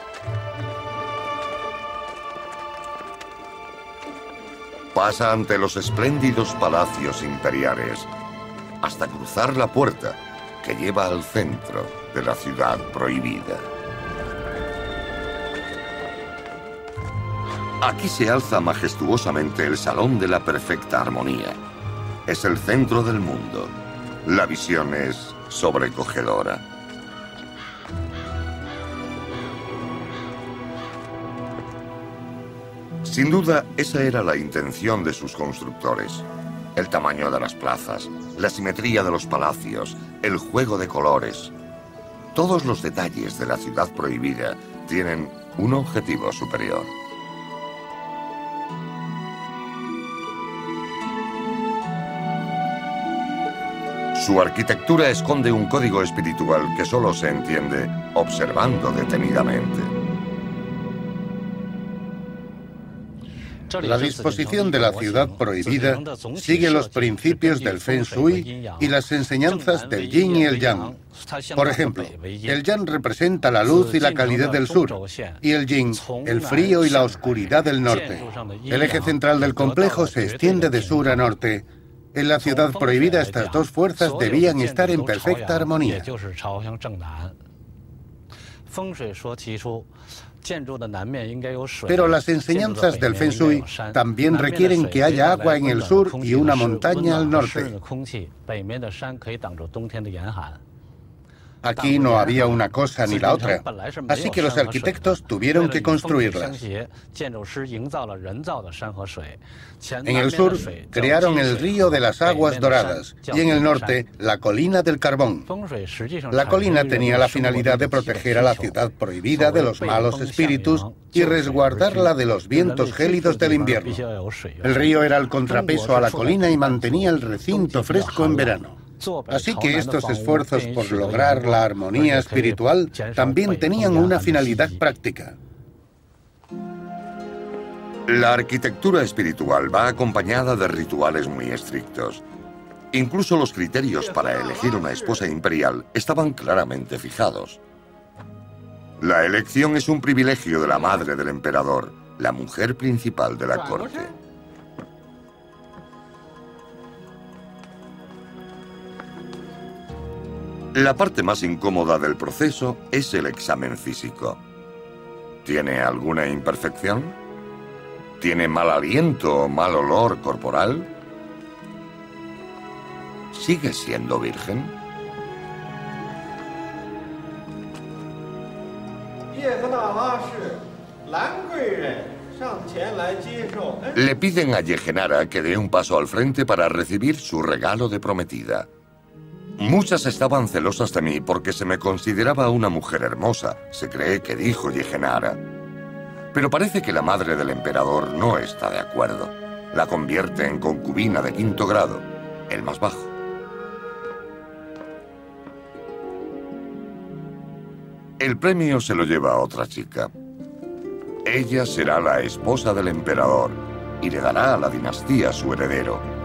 A: Pasa ante los espléndidos palacios imperiales hasta cruzar la puerta que lleva al centro de la ciudad prohibida. Aquí se alza majestuosamente el Salón de la Perfecta Armonía. Es el centro del mundo. La visión es sobrecogedora. Sin duda, esa era la intención de sus constructores. El tamaño de las plazas, la simetría de los palacios, el juego de colores. Todos los detalles de la ciudad prohibida tienen un objetivo superior. Su arquitectura esconde un código espiritual que solo se entiende observando detenidamente.
D: La disposición de la ciudad prohibida sigue los principios del Feng Shui y las enseñanzas del Yin y el Yang. Por ejemplo, el Yang representa la luz y la calidez del sur, y el Yin, el frío y la oscuridad del norte. El eje central del complejo se extiende de sur a norte. En la ciudad prohibida, estas dos fuerzas debían estar en perfecta armonía. Pero las enseñanzas del Feng Shui también requieren que haya agua en el sur y una montaña al norte. Aquí no había una cosa ni la otra, así que los arquitectos tuvieron que construirlas. En el sur crearon el río de las aguas doradas y en el norte la colina del carbón. La colina tenía la finalidad de proteger a la ciudad prohibida de los malos espíritus y resguardarla de los vientos gélidos del invierno. El río era el contrapeso a la colina y mantenía el recinto fresco en verano. Así que estos esfuerzos por lograr la armonía espiritual también tenían una finalidad práctica.
A: La arquitectura espiritual va acompañada de rituales muy estrictos. Incluso los criterios para elegir una esposa imperial estaban claramente fijados. La elección es un privilegio de la madre del emperador, la mujer principal de la corte. La parte más incómoda del proceso es el examen físico. ¿Tiene alguna imperfección? ¿Tiene mal aliento o mal olor corporal? ¿Sigue siendo virgen? Le piden a Yehenara que dé un paso al frente para recibir su regalo de prometida. Muchas estaban celosas de mí porque se me consideraba una mujer hermosa, se cree que dijo Yehenara. Pero parece que la madre del emperador no está de acuerdo. La convierte en concubina de 5º grado, el más bajo. El premio se lo lleva a otra chica. Ella será la esposa del emperador y le dará a la dinastía su heredero.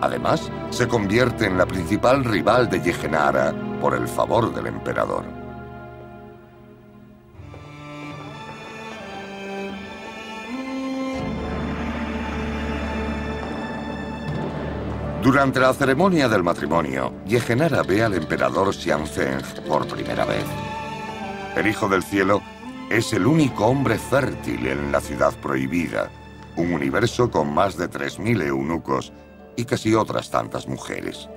A: Además, se convierte en la principal rival de Yehenara por el favor del emperador. Durante la ceremonia del matrimonio, Yehenara ve al emperador Xianzeng por primera vez. El Hijo del Cielo es el único hombre fértil en la ciudad prohibida, un universo con más de 3000 eunucos y casi otras tantas mujeres.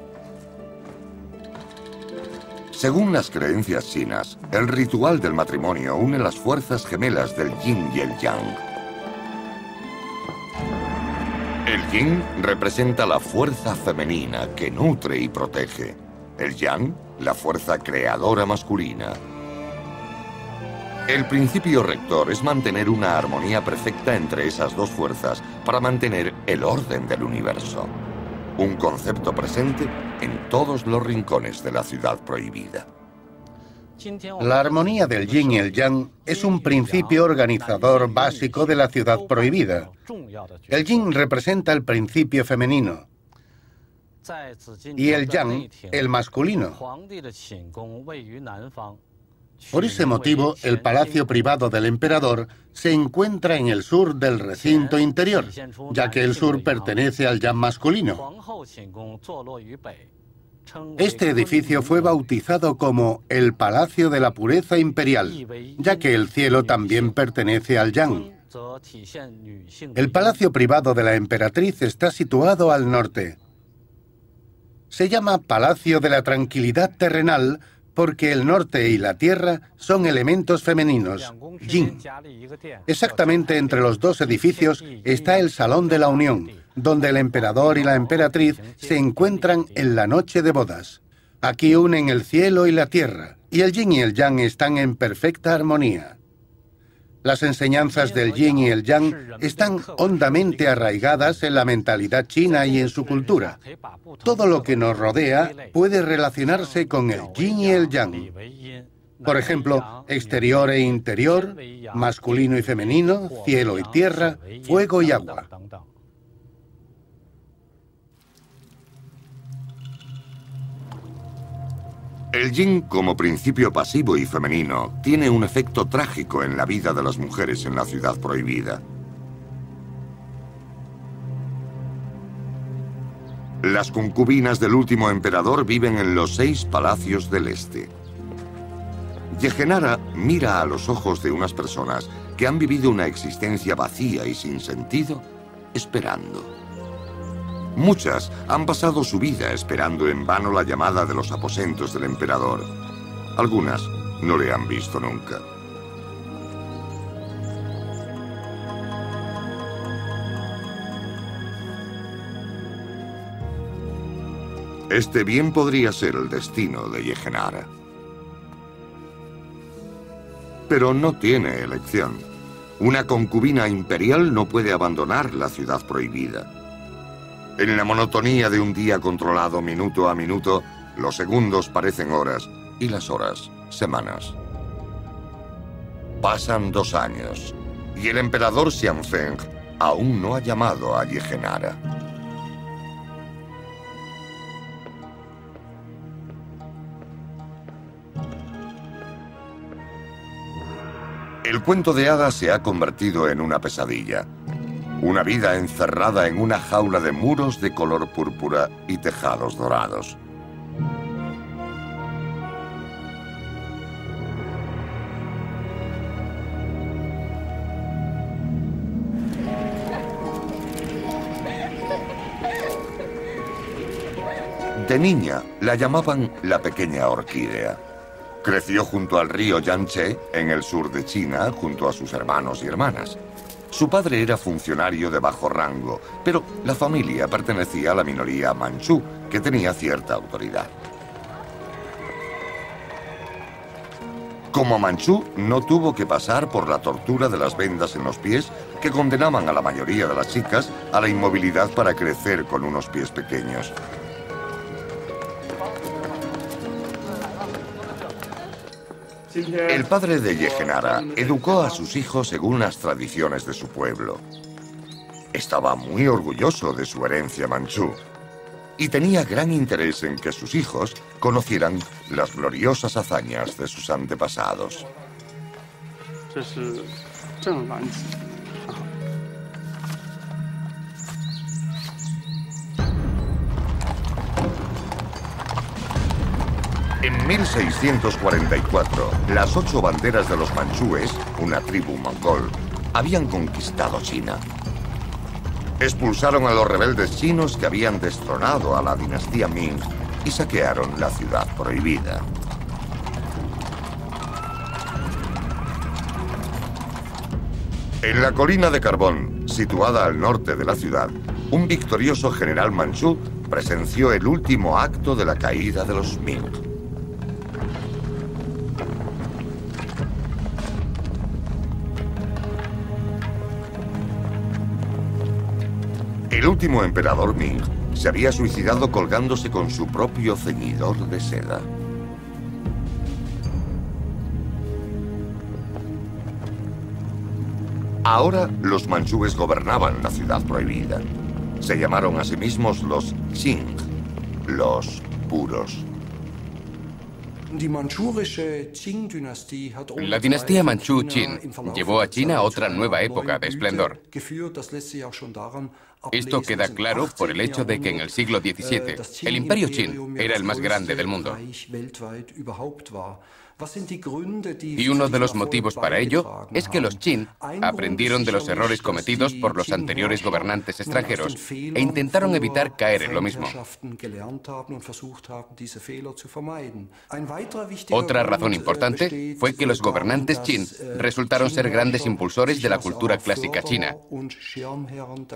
A: Según las creencias chinas, el ritual del matrimonio une las fuerzas gemelas del Yin y el Yang. El Yin representa la fuerza femenina que nutre y protege. El Yang, la fuerza creadora masculina. El principio rector es mantener una armonía perfecta entre esas dos fuerzas para mantener el orden del universo. Un concepto presente en todos los rincones de la ciudad prohibida.
D: La armonía del yin y el yang es un principio organizador básico de la ciudad prohibida. El yin representa el principio femenino y el yang, el masculino. Por ese motivo, el palacio privado del emperador se encuentra en el sur del recinto interior, ya que el sur pertenece al yang masculino. Este edificio fue bautizado como el Palacio de la Pureza Imperial, ya que el cielo también pertenece al yang. El palacio privado de la emperatriz está situado al norte. Se llama Palacio de la Tranquilidad Terrenal porque el norte y la tierra son elementos femeninos, yin. Exactamente entre los dos edificios está el Salón de la Unión, donde el emperador y la emperatriz se encuentran en la noche de bodas. Aquí unen el cielo y la tierra, y el yin y el yang están en perfecta armonía. Las enseñanzas del yin y el yang están hondamente arraigadas en la mentalidad china y en su cultura. Todo lo que nos rodea puede relacionarse con el yin y el yang. Por ejemplo, exterior e interior, masculino y femenino, cielo y tierra, fuego y agua.
A: El yin, como principio pasivo y femenino, tiene un efecto trágico en la vida de las mujeres en la ciudad prohibida. Las concubinas del último emperador viven en los 6 palacios del este. Yehenara mira a los ojos de unas personas que han vivido una existencia vacía y sin sentido, esperando. Muchas han pasado su vida esperando en vano la llamada de los aposentos del emperador. Algunas no le han visto nunca. Este bien podría ser el destino de Yehenara. Pero no tiene elección. Una concubina imperial no puede abandonar la ciudad prohibida. En la monotonía de un día controlado minuto a minuto, los segundos parecen horas y las horas semanas. Pasan 2 años y el emperador Xianfeng aún no ha llamado a Yehenara. El cuento de hadas se ha convertido en una pesadilla. Una vida encerrada en una jaula de muros de color púrpura y tejados dorados. De niña la llamaban la pequeña orquídea. Creció junto al río Yangtze, en el sur de China, junto a sus hermanos y hermanas. Su padre era funcionario de bajo rango, pero la familia pertenecía a la minoría manchú, que tenía cierta autoridad. Como manchú, no tuvo que pasar por la tortura de las vendas en los pies que condenaban a la mayoría de las chicas a la inmovilidad para crecer con unos pies pequeños. El padre de Yehenara educó a sus hijos según las tradiciones de su pueblo. Estaba muy orgulloso de su herencia manchú y tenía gran interés en que sus hijos conocieran las gloriosas hazañas de sus antepasados. En 1644, las 8 banderas de los manchúes, una tribu mongol, habían conquistado China. Expulsaron a los rebeldes chinos que habían destronado a la dinastía Ming y saquearon la ciudad prohibida. En la colina de Carbón, situada al norte de la ciudad, un victorioso general manchú presenció el último acto de la caída de los Ming. El último emperador Ming se había suicidado colgándose con su propio ceñidor de seda. Ahora los manchúes gobernaban la ciudad prohibida. Se llamaron a sí mismos los Qing, los puros.
E: La dinastía manchú Qin llevó a China a otra nueva época de esplendor. Esto queda claro por el hecho de que en el siglo XVII el imperio Qin era el más grande del mundo. Y uno de los motivos para ello es que los Qin aprendieron de los errores cometidos por los anteriores gobernantes extranjeros e intentaron evitar caer en lo mismo. Otra razón importante fue que los gobernantes Qin resultaron ser grandes impulsores de la cultura clásica china.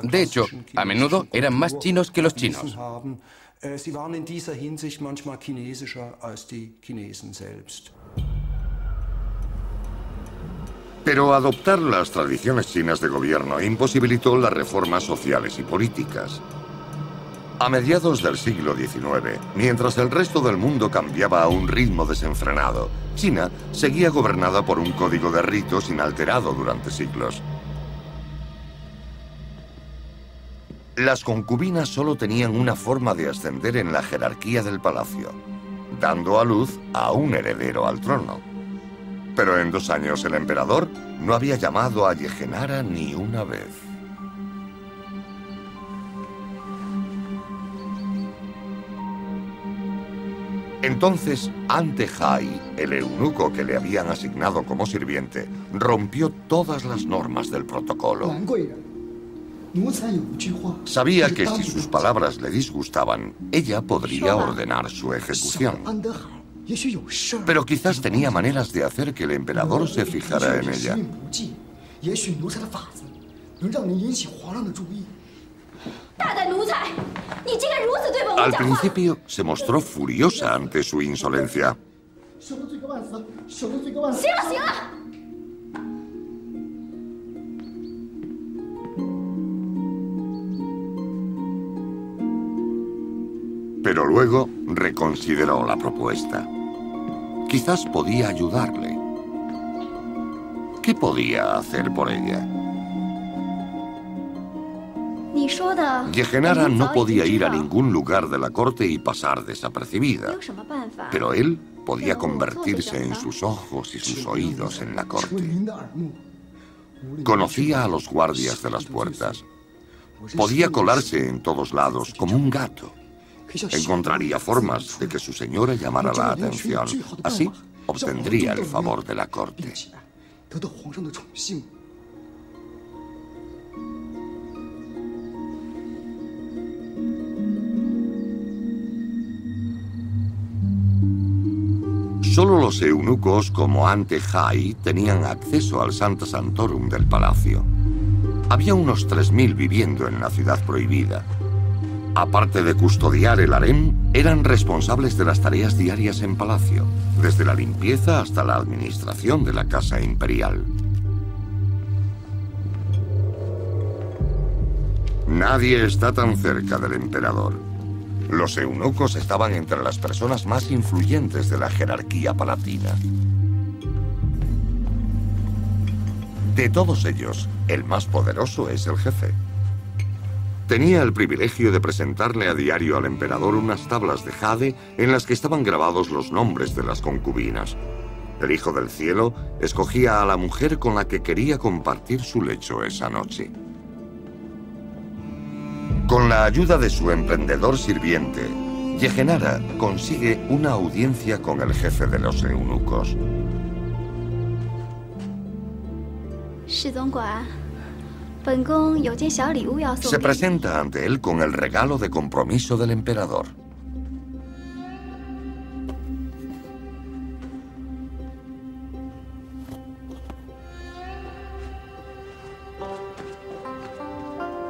E: De hecho, a menudo eran más chinos que los chinos.
A: Pero adoptar las tradiciones chinas de gobierno imposibilitó las reformas sociales y políticas. A mediados del siglo XIX, mientras el resto del mundo cambiaba a un ritmo desenfrenado, China seguía gobernada por un código de ritos inalterado durante siglos. Las concubinas solo tenían una forma de ascender en la jerarquía del palacio, dando a luz a un heredero al trono. Pero en 2 años el emperador no había llamado a Yehenara ni una vez. Entonces, Ante Hai, el eunuco que le habían asignado como sirviente, rompió todas las normas del protocolo. Sabía que si sus palabras le disgustaban, ella podría ordenar su ejecución. Pero quizás tenía maneras de hacer que el emperador se fijara en ella. Al principio se mostró furiosa ante su insolencia. Pero luego reconsideró la propuesta. Quizás podía ayudarle. ¿Qué podía hacer por ella? Yehenara no podía ir a ningún lugar de la corte y pasar desapercibida, pero él podía convertirse en sus ojos y sus oídos en la corte. Conocía a los guardias de las puertas. Podía colarse en todos lados como un gato. Encontraría formas de que su señora llamara la atención. Así obtendría el favor de la corte. Solo los eunucos como Ante Hai tenían acceso al Sancta Sanctorum del palacio. Había unos 3000 viviendo en la ciudad prohibida. Aparte de custodiar el harén, eran responsables de las tareas diarias en palacio, desde la limpieza hasta la administración de la casa imperial. Nadie está tan cerca del emperador. Los eunucos estaban entre las personas más influyentes de la jerarquía palatina. De todos ellos, el más poderoso es el jefe. Tenía el privilegio de presentarle a diario al emperador unas tablas de jade en las que estaban grabados los nombres de las concubinas. El Hijo del Cielo escogía a la mujer con la que quería compartir su lecho esa noche. Con la ayuda de su emprendedor sirviente, Yehenara consigue una audiencia con el jefe de los eunucos. Se presenta ante él con el regalo de compromiso del emperador.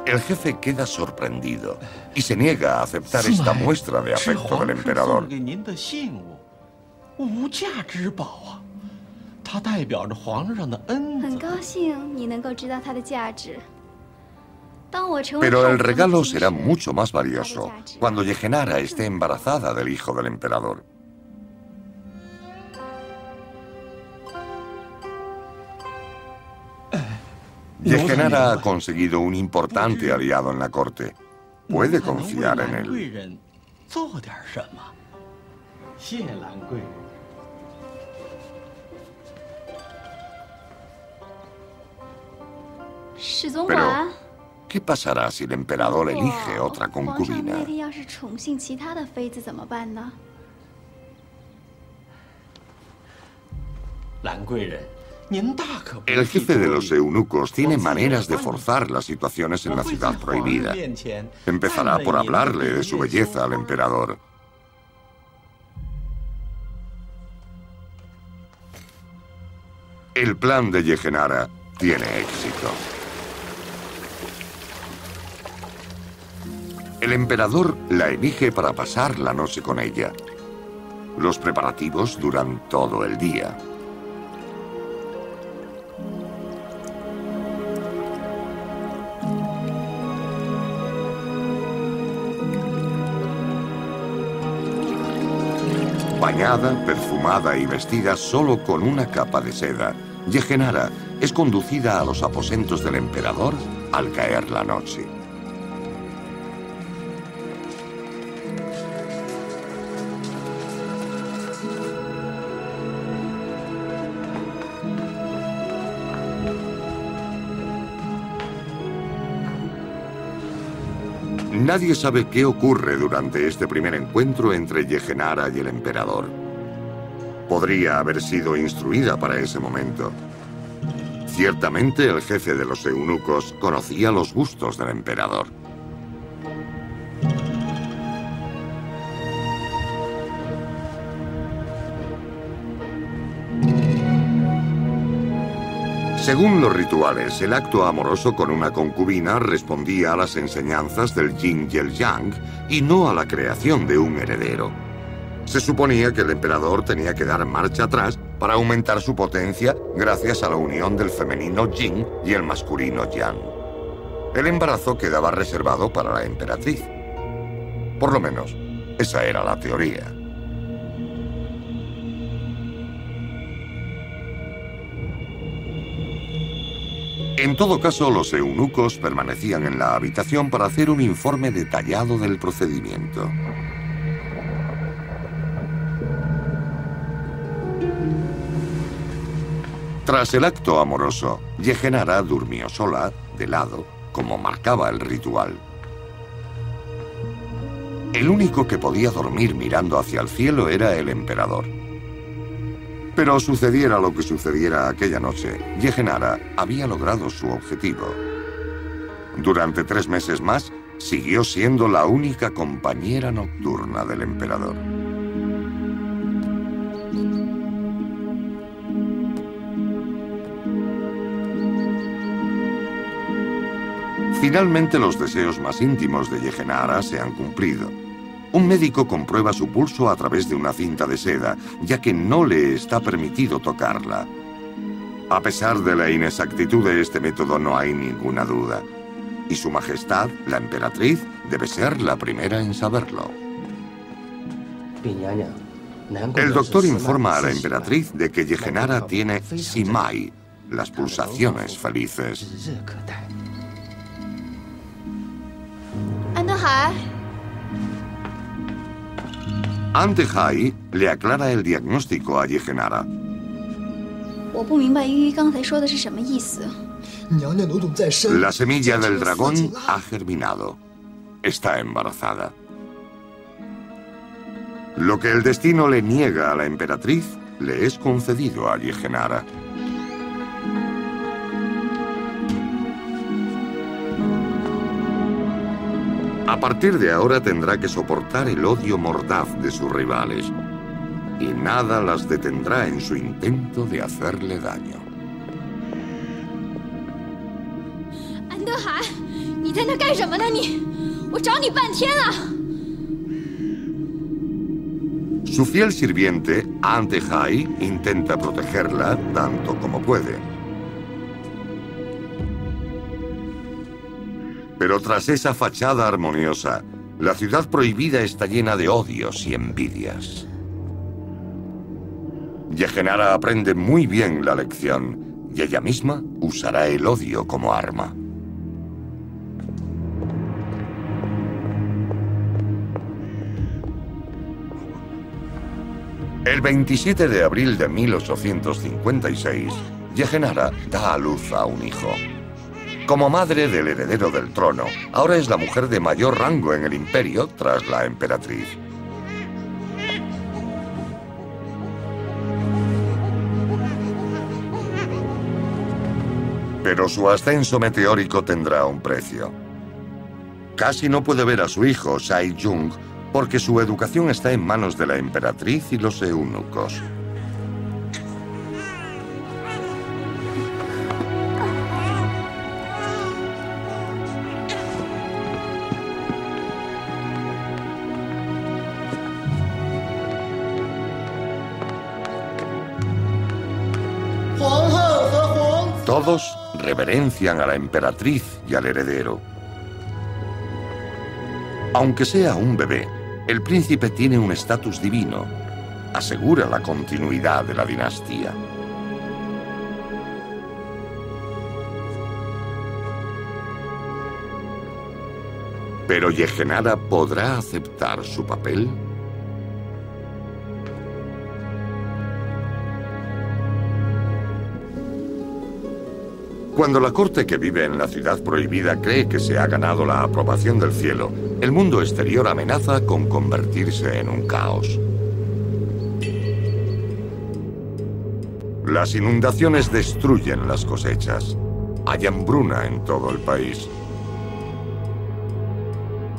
A: El jefe queda sorprendido y se niega a aceptar esta muestra de afecto del emperador. Pero el regalo será mucho más valioso cuando Yehenara esté embarazada del hijo del emperador. Yehenara ha conseguido un importante aliado en la corte. Puede confiar en él. Pero, ¿qué pasará si el emperador elige otra concubina? El jefe de los eunucos tiene maneras de forzar las situaciones en la ciudad prohibida. Empezará por hablarle de su belleza al emperador. El plan de Yehenara tiene éxito. El emperador la elige para pasar la noche con ella. Los preparativos duran todo el día. Bañada, perfumada y vestida solo con una capa de seda, Yehenara es conducida a los aposentos del emperador al caer la noche. Nadie sabe qué ocurre durante este primer encuentro entre Yehenara y el emperador. Podría haber sido instruida para ese momento. Ciertamente el jefe de los eunucos conocía los gustos del emperador. Según los rituales, el acto amoroso con una concubina respondía a las enseñanzas del yin y el yang y no a la creación de un heredero. Se suponía que el emperador tenía que dar marcha atrás para aumentar su potencia gracias a la unión del femenino yin y el masculino yang. El embarazo quedaba reservado para la emperatriz. Por lo menos, esa era la teoría. En todo caso, los eunucos permanecían en la habitación para hacer un informe detallado del procedimiento. Tras el acto amoroso, Yehenara durmió sola, de lado, como marcaba el ritual. El único que podía dormir mirando hacia el cielo era el emperador. Pero sucediera lo que sucediera aquella noche, Yehenara había logrado su objetivo. Durante 3 meses más, siguió siendo la única compañera nocturna del emperador. Finalmente, los deseos más íntimos de Yehenara se han cumplido. Un médico comprueba su pulso a través de una cinta de seda, ya que no le está permitido tocarla. A pesar de la inexactitud de este método, no hay ninguna duda. Y Su Majestad, la emperatriz, debe ser la primera en saberlo. El doctor informa a la emperatriz de que Yehenara tiene Simai, las pulsaciones felices. Ante Hai le aclara el diagnóstico a Yehenara. La semilla del dragón ha germinado. Está embarazada. Lo que el destino le niega a la emperatriz, le es concedido a Yehenara. A partir de ahora tendrá que soportar el odio mordaz de sus rivales. Y nada las detendrá en su intento de hacerle daño. Su fiel sirviente, Ante Hai, intenta protegerla tanto como puede. Pero tras esa fachada armoniosa, la ciudad prohibida está llena de odios y envidias. Yehenara aprende muy bien la lección y ella misma usará el odio como arma. El 27 de abril de 1856, Yehenara da a luz a un hijo. Como madre del heredero del trono, ahora es la mujer de mayor rango en el imperio tras la emperatriz. Pero su ascenso meteórico tendrá un precio. Casi no puede ver a su hijo, Sae-jung, porque su educación está en manos de la emperatriz y los eunucos. Todos reverencian a la emperatriz y al heredero. Aunque sea un bebé, el príncipe tiene un estatus divino. Asegura la continuidad de la dinastía. ¿Pero Yehenara podrá aceptar su papel? Cuando la corte que vive en la ciudad prohibida cree que se ha ganado la aprobación del cielo, el mundo exterior amenaza con convertirse en un caos. Las inundaciones destruyen las cosechas. Hay hambruna en todo el país.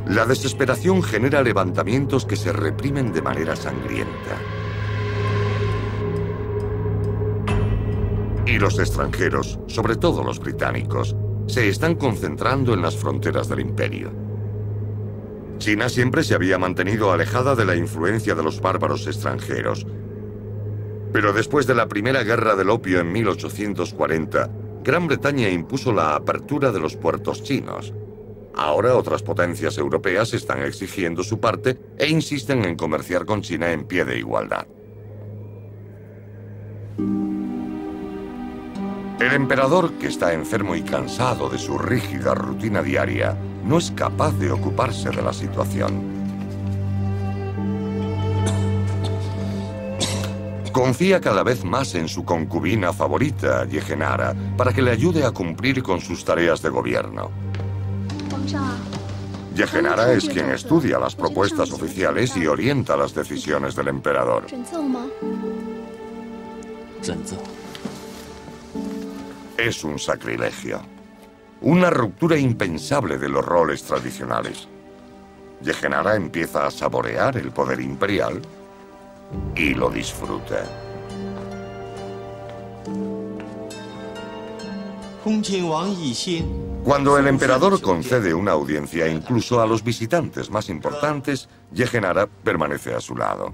A: La desesperación genera levantamientos que se reprimen de manera sangrienta. Y los extranjeros, sobre todo los británicos, se están concentrando en las fronteras del imperio. China siempre se había mantenido alejada de la influencia de los bárbaros extranjeros. Pero después de la Primera Guerra del Opio en 1840, Gran Bretaña impuso la apertura de los puertos chinos. Ahora otras potencias europeas están exigiendo su parte e insisten en comerciar con China en pie de igualdad. El emperador, que está enfermo y cansado de su rígida rutina diaria, no es capaz de ocuparse de la situación. Confía cada vez más en su concubina favorita, Yehenara, para que le ayude a cumplir con sus tareas de gobierno. Yehenara es quien estudia las propuestas oficiales y orienta las decisiones del emperador. Es un sacrilegio. Una ruptura impensable de los roles tradicionales. Yehenara empieza a saborear el poder imperial y lo disfruta. Cuando el emperador concede una audiencia incluso a los visitantes más importantes, Yehenara permanece a su lado.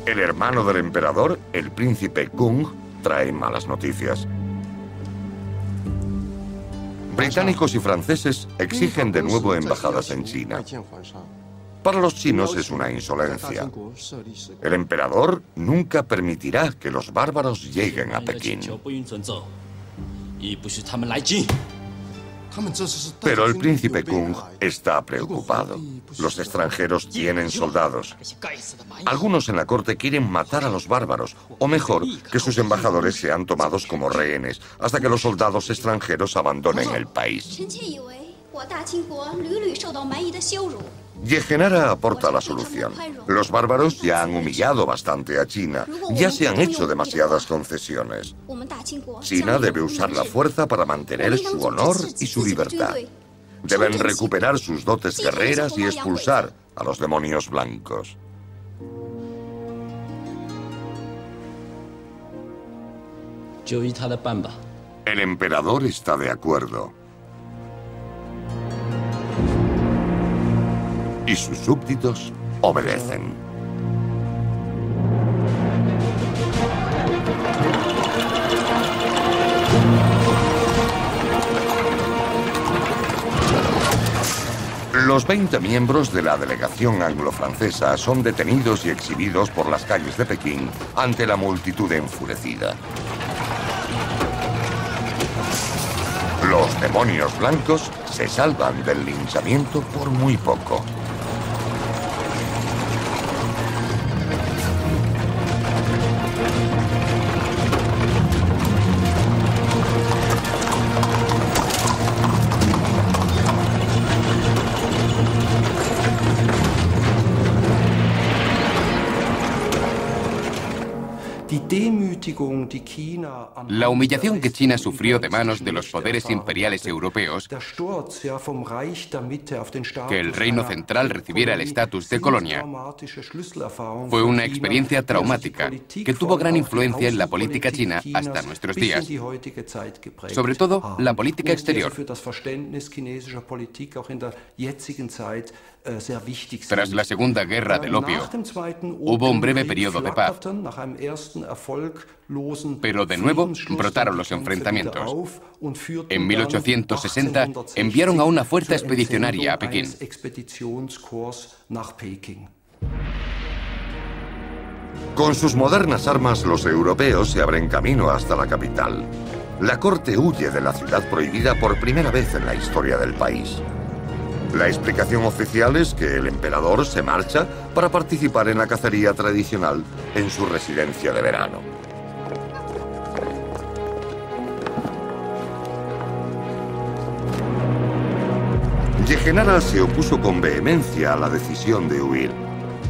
A: El hermano del emperador, el príncipe Kung, trae malas noticias. Británicos y franceses exigen de nuevo embajadas en China. Para los chinos es una insolencia. El emperador nunca permitirá que los bárbaros lleguen a Pekín. Pero el príncipe Kung está preocupado. Los extranjeros tienen soldados. Algunos en la corte quieren matar a los bárbaros, o mejor, que sus embajadores sean tomados como rehenes, hasta que los soldados extranjeros abandonen el país. Yehenara aporta la solución. Los bárbaros ya han humillado bastante a China, ya se han hecho demasiadas concesiones. China debe usar la fuerza para mantener su honor y su libertad. Deben recuperar sus dotes guerreras y expulsar a los demonios blancos. El emperador está de acuerdo. Y sus súbditos obedecen. Los 20 miembros de la delegación anglo-francesa son detenidos y exhibidos por las calles de Pekín ante la multitud enfurecida. Los demonios blancos se salvan del linchamiento por muy poco.
E: La humillación que China sufrió de manos de los poderes imperiales europeos, que el Reino Central recibiera el estatus de colonia, fue una experiencia traumática que tuvo gran influencia en la política china hasta nuestros días, sobre todo la política exterior. Tras la Segunda Guerra del Opio, hubo un breve periodo de paz, pero de nuevo brotaron los enfrentamientos. En 1860 enviaron a una fuerza expedicionaria a Pekín.
A: Con sus modernas armas, los europeos se abren camino hasta la capital. La corte huye de la ciudad prohibida por primera vez en la historia del país. La explicación oficial es que el emperador se marcha para participar en la cacería tradicional en su residencia de verano. Yehenara se opuso con vehemencia a la decisión de huir.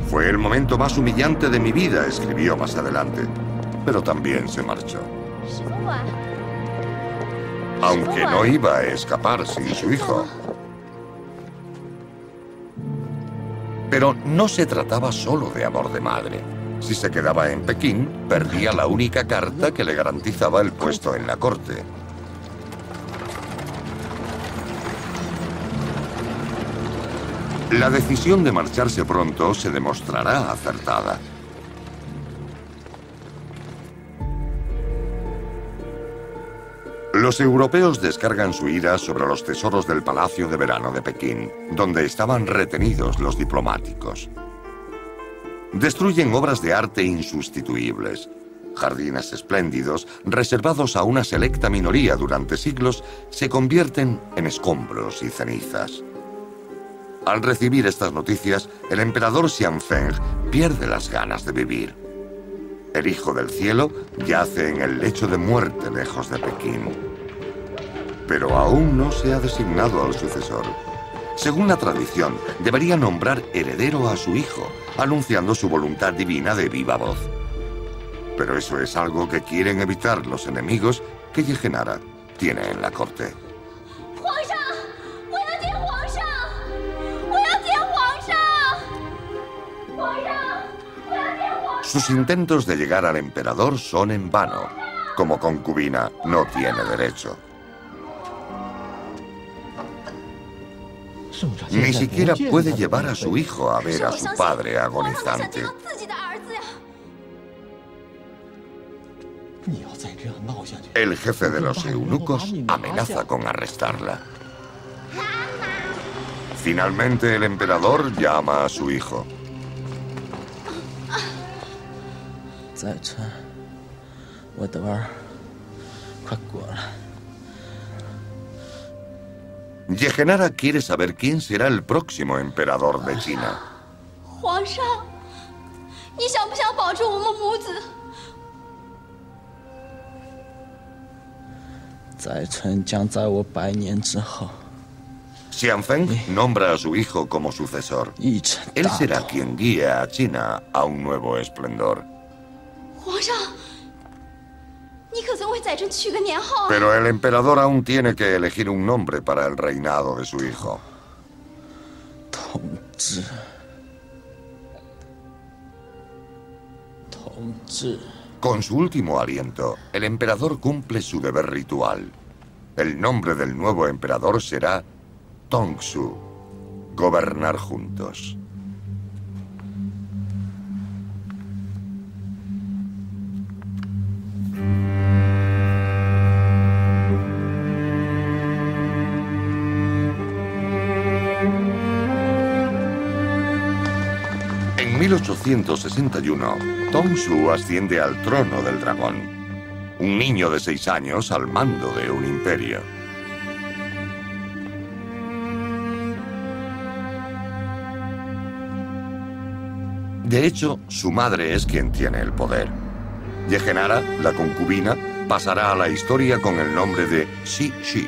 A: Fue el momento más humillante de mi vida, escribió más adelante, pero también se marchó. Aunque no iba a escapar sin su hijo. Pero no se trataba solo de amor de madre. Si se quedaba en Pekín, perdía la única carta que le garantizaba el puesto en la corte. La decisión de marcharse pronto se demostrará acertada. Los europeos descargan su ira sobre los tesoros del Palacio de Verano de Pekín, donde estaban retenidos los diplomáticos. Destruyen obras de arte insustituibles. Jardines espléndidos, reservados a una selecta minoría durante siglos, se convierten en escombros y cenizas. Al recibir estas noticias, el emperador Xianfeng pierde las ganas de vivir. El Hijo del Cielo yace en el lecho de muerte lejos de Pekín. Pero aún no se ha designado al sucesor. Según la tradición, debería nombrar heredero a su hijo, anunciando su voluntad divina de viva voz. Pero eso es algo que quieren evitar los enemigos que Yehenara tiene en la corte. Sus intentos de llegar al emperador son en vano. Como concubina, no tiene derecho. Ni siquiera puede llevar a su hijo a ver a su padre agonizante. El jefe de los eunucos amenaza con arrestarla. Finalmente, el emperador llama a su hijo. Yehenara quiere saber quién será el próximo emperador de China. Xianfeng nombra a su hijo como sucesor. Él será quien guíe a China a un nuevo esplendor. Pero el emperador aún tiene que elegir un nombre para el reinado de su hijo. Con su último aliento, el emperador cumple su deber ritual. El nombre del nuevo emperador será Tongzhou, gobernar juntos. 1861, Tongzhou asciende al trono del dragón. Un niño de 6 años al mando de un imperio. De hecho, su madre es quien tiene el poder. Yehenara, la concubina, pasará a la historia con el nombre de Cixi.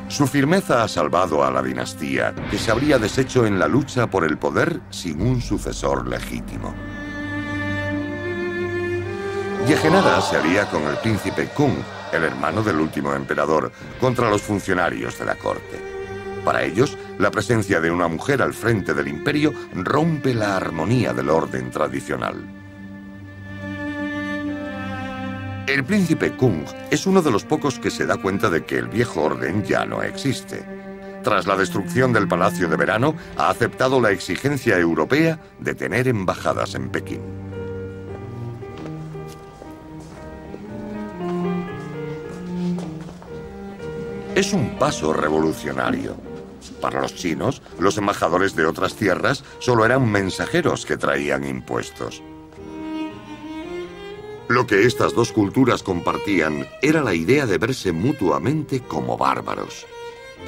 A: Su firmeza ha salvado a la dinastía, que se habría deshecho en la lucha por el poder sin un sucesor legítimo. Yehenara se alía con el príncipe Kung, el hermano del último emperador, contra los funcionarios de la corte. Para ellos, la presencia de una mujer al frente del imperio rompe la armonía del orden tradicional. El príncipe Kung es uno de los pocos que se da cuenta de que el viejo orden ya no existe. Tras la destrucción del Palacio de Verano, ha aceptado la exigencia europea de tener embajadas en Pekín. Es un paso revolucionario. Para los chinos, los embajadores de otras tierras solo eran mensajeros que traían impuestos. Lo que estas dos culturas compartían era la idea de verse mutuamente como bárbaros.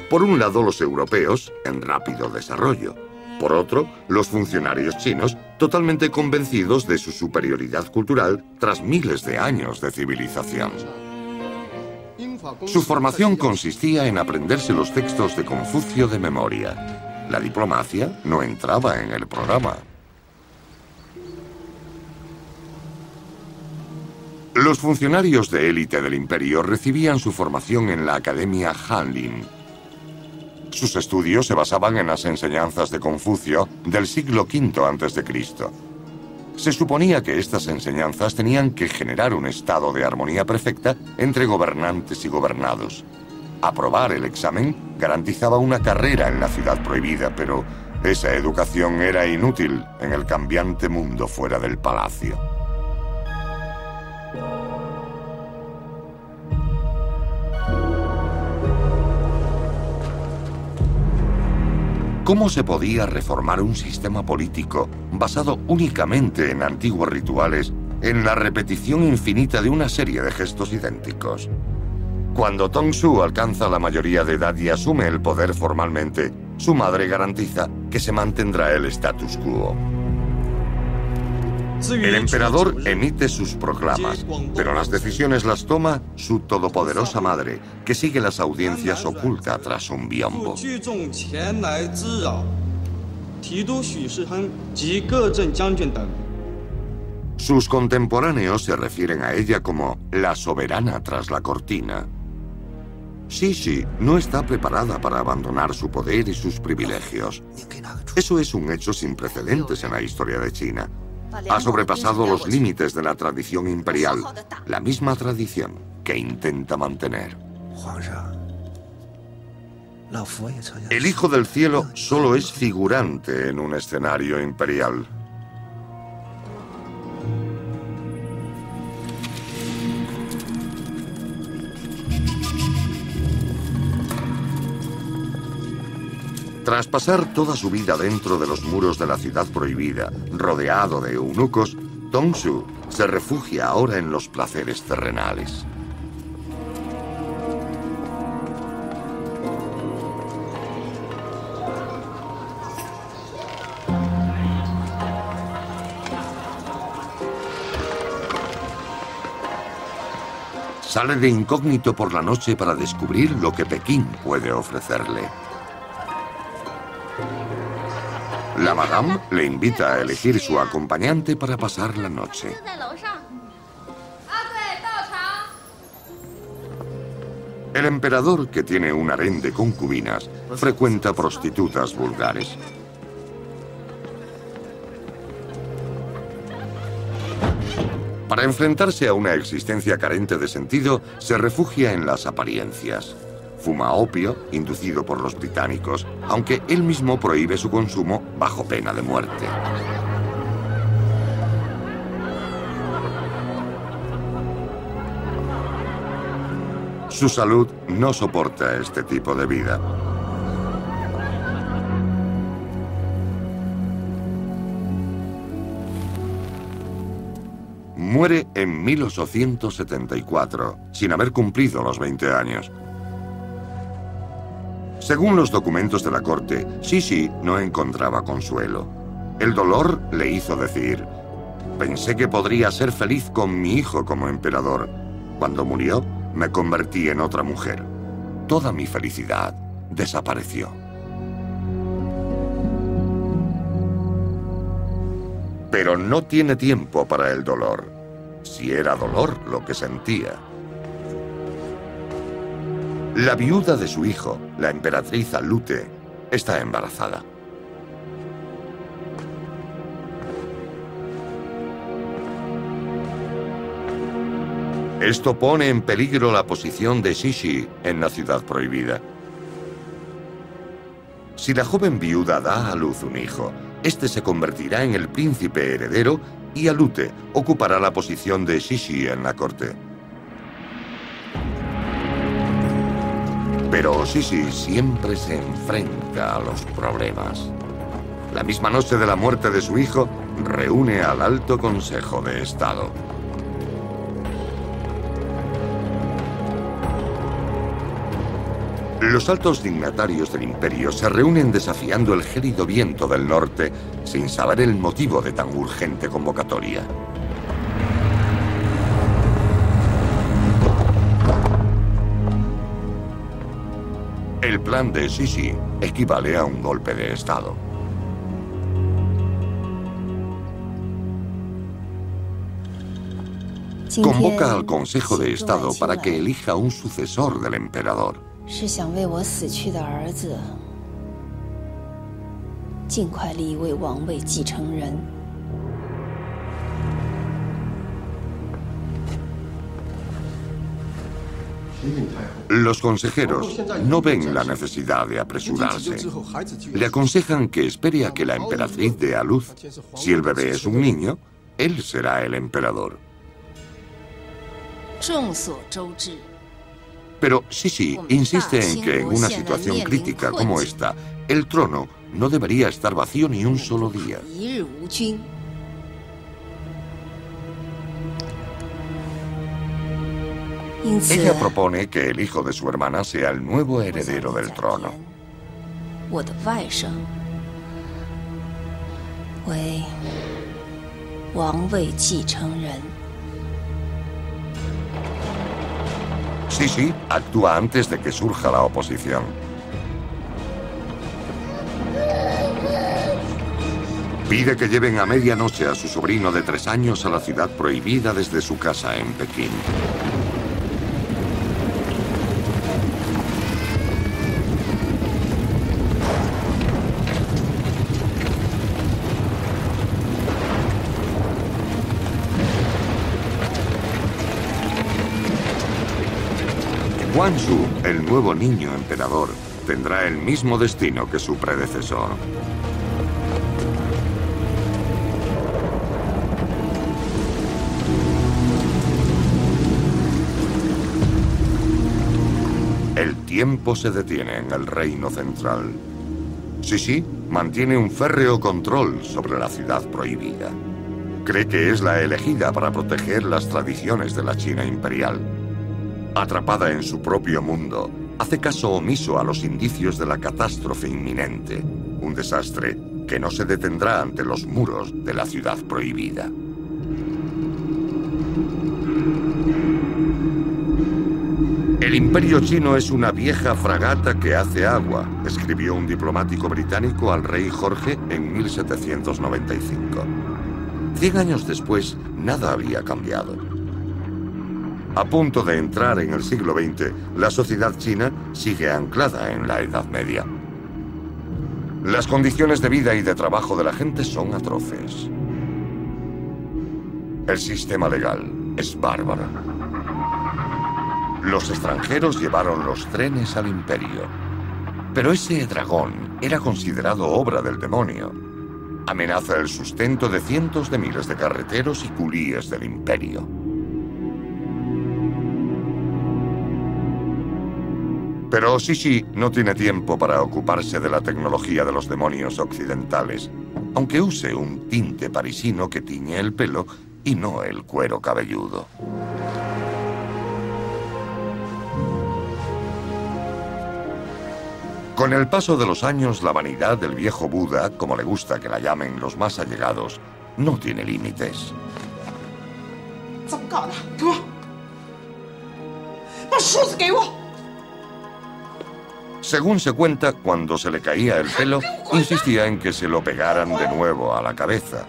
A: Por un lado, los europeos, en rápido desarrollo. Por otro, los funcionarios chinos, totalmente convencidos de su superioridad cultural tras miles de años de civilización. Su formación consistía en aprenderse los textos de Confucio de memoria. La diplomacia no entraba en el programa. Los funcionarios de élite del imperio recibían su formación en la Academia Hanlin. Sus estudios se basaban en las enseñanzas de Confucio del siglo V a.C. Se suponía que estas enseñanzas tenían que generar un estado de armonía perfecta entre gobernantes y gobernados. Aprobar el examen garantizaba una carrera en la ciudad prohibida, pero esa educación era inútil en el cambiante mundo fuera del palacio. ¿Cómo se podía reformar un sistema político basado únicamente en antiguos rituales, en la repetición infinita de una serie de gestos idénticos? Cuando Tongzhou alcanza la mayoría de edad y asume el poder formalmente, su madre garantiza que se mantendrá el status quo. El emperador emite sus proclamas, pero las decisiones las toma su todopoderosa madre, que sigue las audiencias oculta tras un biombo. Sus contemporáneos se refieren a ella como la soberana tras la cortina. Cixi no está preparada para abandonar su poder y sus privilegios. Eso es un hecho sin precedentes en la historia de China. Ha sobrepasado los límites de la tradición imperial, la misma tradición que intenta mantener. El Hijo del Cielo solo es figurante en un escenario imperial. Tras pasar toda su vida dentro de los muros de la ciudad prohibida, rodeado de eunucos, Tongzhou se refugia ahora en los placeres terrenales. Sale de incógnito por la noche para descubrir lo que Pekín puede ofrecerle. La madame le invita a elegir su acompañante para pasar la noche. El emperador, que tiene un harén de concubinas, frecuenta prostitutas vulgares. Para enfrentarse a una existencia carente de sentido, se refugia en las apariencias. Fuma opio, inducido por los británicos, aunque él mismo prohíbe su consumo bajo pena de muerte. Su salud no soporta este tipo de vida. Muere en 1874, sin haber cumplido los 20 años. Según los documentos de la corte, Cixi no encontraba consuelo. El dolor le hizo decir: pensé que podría ser feliz con mi hijo como emperador. Cuando murió, me convertí en otra mujer. Toda mi felicidad desapareció. Pero no tiene tiempo para el dolor. Si era dolor lo que sentía. La viuda de su hijo, la emperatriz Alute, está embarazada. Esto pone en peligro la posición de Cixi en la ciudad prohibida. Si la joven viuda da a luz un hijo, este se convertirá en el príncipe heredero y Alute ocupará la posición de Cixi en la corte. Pero Cixi siempre se enfrenta a los problemas. La misma noche de la muerte de su hijo, reúne al Alto Consejo de Estado. Los altos dignatarios del imperio se reúnen desafiando el gélido viento del norte sin saber el motivo de tan urgente convocatoria. El plan de Cixi equivale a un golpe de Estado. Convoca al Consejo de Estado para que elija un sucesor del emperador. Los consejeros no ven la necesidad de apresurarse. Le aconsejan que espere a que la emperatriz dé a luz. Si el bebé es un niño, él será el emperador. Pero Cixi insiste en que en una situación crítica como esta, el trono no debería estar vacío ni un solo día. Ella propone que el hijo de su hermana sea el nuevo heredero del trono. Cixi actúa antes de que surja la oposición. Pide que lleven a medianoche a su sobrino de 3 años a la ciudad prohibida desde su casa en Pekín. Guangxu, el nuevo niño emperador, tendrá el mismo destino que su predecesor. El tiempo se detiene en el reino central. Cixi mantiene un férreo control sobre la ciudad prohibida. Cree que es la elegida para proteger las tradiciones de la China imperial. Atrapada en su propio mundo, hace caso omiso a los indicios de la catástrofe inminente, un desastre que no se detendrá ante los muros de la ciudad prohibida. El imperio chino es una vieja fragata que hace agua, escribió un diplomático británico al rey Jorge en 1795. 100 años después, nada había cambiado. A punto de entrar en el siglo XX, la sociedad china sigue anclada en la Edad Media. Las condiciones de vida y de trabajo de la gente son atroces. El sistema legal es bárbaro. Los extranjeros llevaron los trenes al imperio. Pero ese dragón era considerado obra del demonio. Amenaza el sustento de cientos de miles de carreteros y culíes del imperio. Pero Shishi no tiene tiempo para ocuparse de la tecnología de los demonios occidentales, aunque use un tinte parisino que tiñe el pelo y no el cuero cabelludo. Con el paso de los años, la vanidad del viejo Buda, como le gusta que la llamen los más allegados, no tiene límites. Según se cuenta, cuando se le caía el pelo, insistía en que se lo pegaran de nuevo a la cabeza.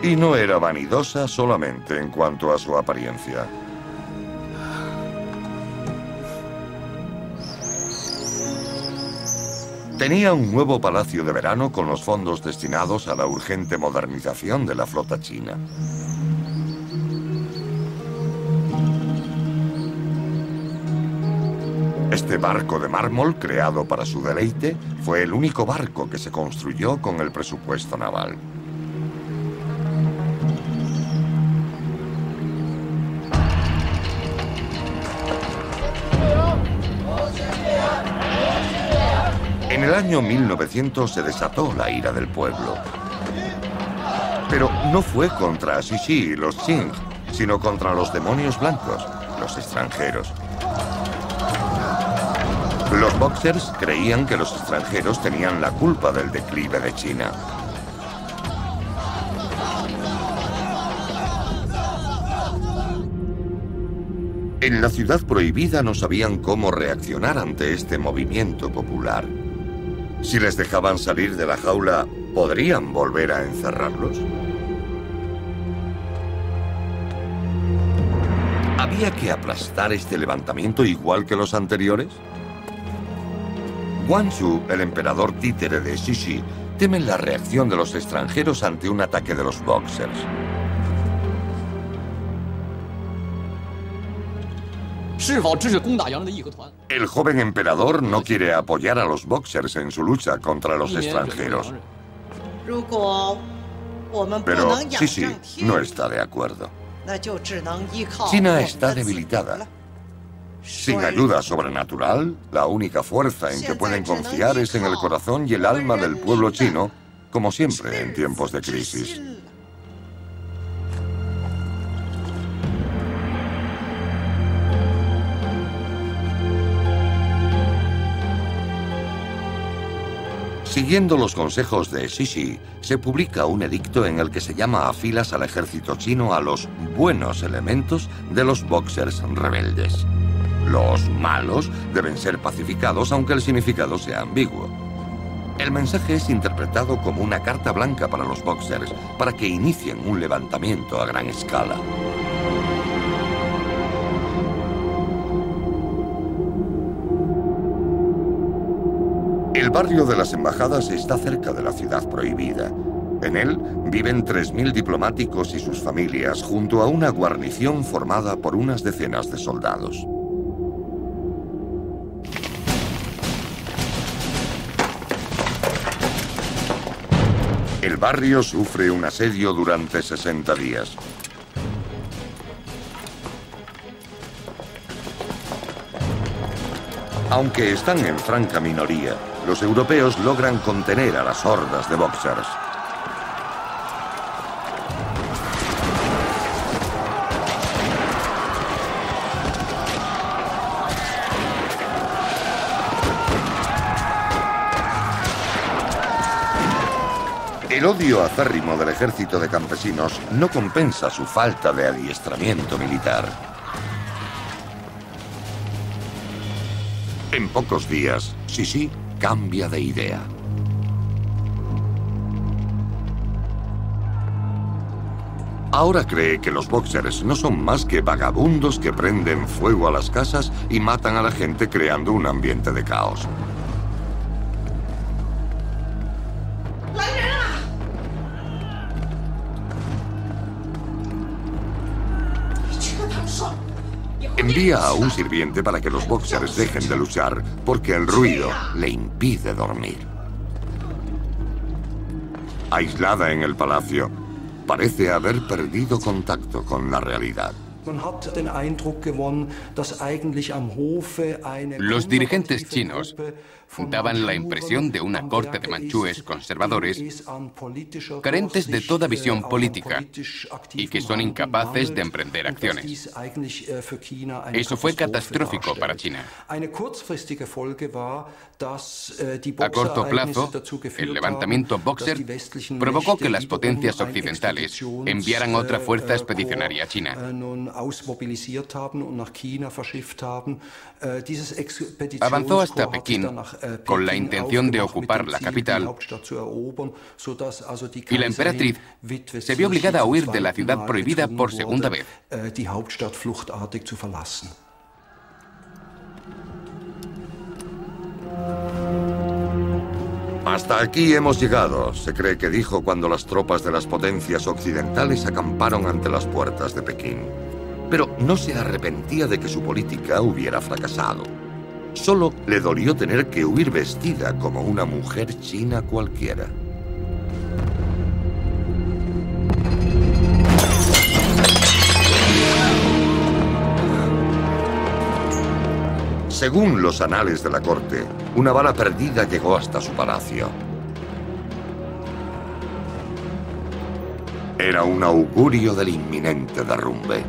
A: Y no era vanidosa solamente en cuanto a su apariencia. Tenía un nuevo palacio de verano con los fondos destinados a la urgente modernización de la flota china. Este barco de mármol, creado para su deleite, fue el único barco que se construyó con el presupuesto naval. En el año 1900 se desató la ira del pueblo. Pero no fue contra Shishi y los Qing, sino contra los demonios blancos, los extranjeros. Los boxers creían que los extranjeros tenían la culpa del declive de China. En la ciudad prohibida no sabían cómo reaccionar ante este movimiento popular. Si les dejaban salir de la jaula, ¿podrían volver a encerrarlos? ¿Había que aplastar este levantamiento igual que los anteriores? Guangxu, el emperador títere de Shishi, teme la reacción de los extranjeros ante un ataque de los boxers. El joven emperador no quiere apoyar a los boxers en su lucha contra los extranjeros. Pero Shishi no está de acuerdo. China está debilitada. Sin ayuda sobrenatural, la única fuerza en que pueden confiar es en el corazón y el alma del pueblo chino, como siempre en tiempos de crisis. Siguiendo los consejos de Shishi, se publica un edicto en el que se llama a filas al ejército chino a los buenos elementos de los boxers rebeldes. Los malos deben ser pacificados, aunque el significado sea ambiguo. El mensaje es interpretado como una carta blanca para los boxers, para que inicien un levantamiento a gran escala. El barrio de las embajadas está cerca de la ciudad prohibida. En él viven 3.000 diplomáticos y sus familias, junto a una guarnición formada por unas decenas de soldados. El barrio sufre un asedio durante 60 días. Aunque están en franca minoría, los europeos logran contener a las hordas de boxers. El odio acérrimo del ejército de campesinos no compensa su falta de adiestramiento militar. En pocos días, Shishi cambia de idea. Ahora cree que los boxers no son más que vagabundos que prenden fuego a las casas y matan a la gente creando un ambiente de caos. Envía a un sirviente para que los boxers dejen de luchar porque el ruido le impide dormir. Aislada en el palacio, parece haber perdido contacto con la realidad.
E: Los dirigentes chinos daban la impresión de una corte de manchúes conservadores carentes de toda visión política y que son incapaces de emprender acciones. Eso fue catastrófico para China. A corto plazo, el levantamiento Boxer provocó que las potencias occidentales enviaran otra fuerza expedicionaria a China. Avanzó hasta Pekín con la intención de ocupar la capital, y la emperatriz se vio obligada a huir de la ciudad prohibida por segunda vez.
A: Hasta aquí hemos llegado, se cree que dijo cuando las tropas de las potencias occidentales acamparon ante las puertas de Pekín. Pero no se arrepentía de que su política hubiera fracasado. Solo le dolió tener que huir vestida como una mujer china cualquiera. Según los anales de la corte, una bala perdida llegó hasta su palacio. Era un augurio del inminente derrumbe.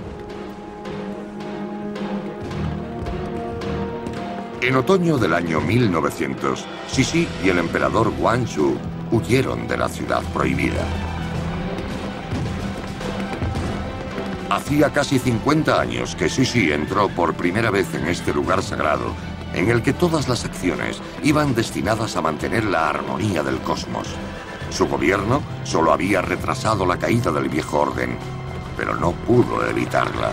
A: En otoño del año 1900, Cixi y el emperador Guangxu huyeron de la ciudad prohibida. Hacía casi 50 años que Cixi entró por primera vez en este lugar sagrado, en el que todas las acciones iban destinadas a mantener la armonía del cosmos. Su gobierno solo había retrasado la caída del viejo orden, pero no pudo evitarla.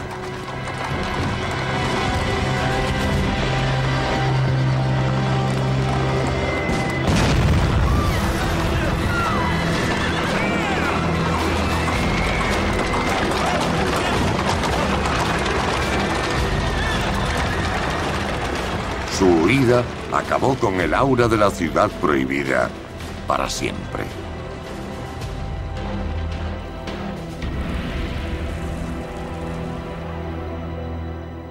A: Su huida acabó con el aura de la ciudad prohibida para siempre.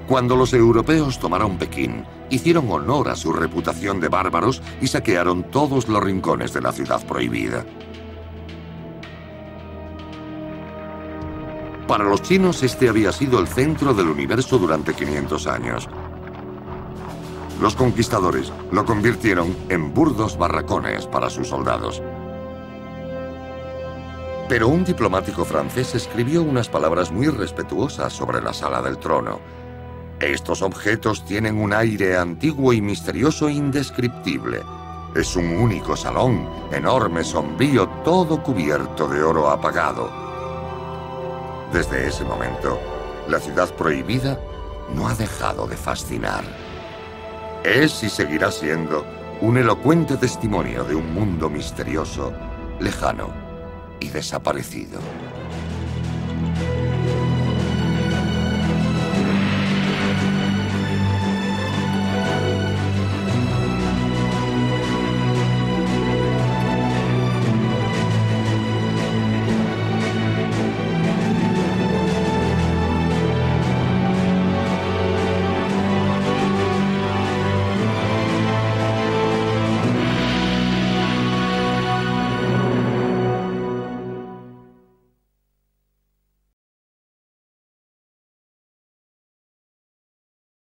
A: Cuando los europeos tomaron Pekín, hicieron honor a su reputación de bárbaros y saquearon todos los rincones de la ciudad prohibida. Para los chinos, este había sido el centro del universo durante 500 años. Los conquistadores lo convirtieron en burdos barracones para sus soldados. Pero un diplomático francés escribió unas palabras muy respetuosas sobre la sala del trono. Estos objetos tienen un aire antiguo y misterioso indescriptible. Es un único salón, enorme, sombrío, todo cubierto de oro apagado. Desde ese momento, la ciudad prohibida no ha dejado de fascinar. Es y seguirá siendo un elocuente testimonio de un mundo misterioso, lejano y desaparecido.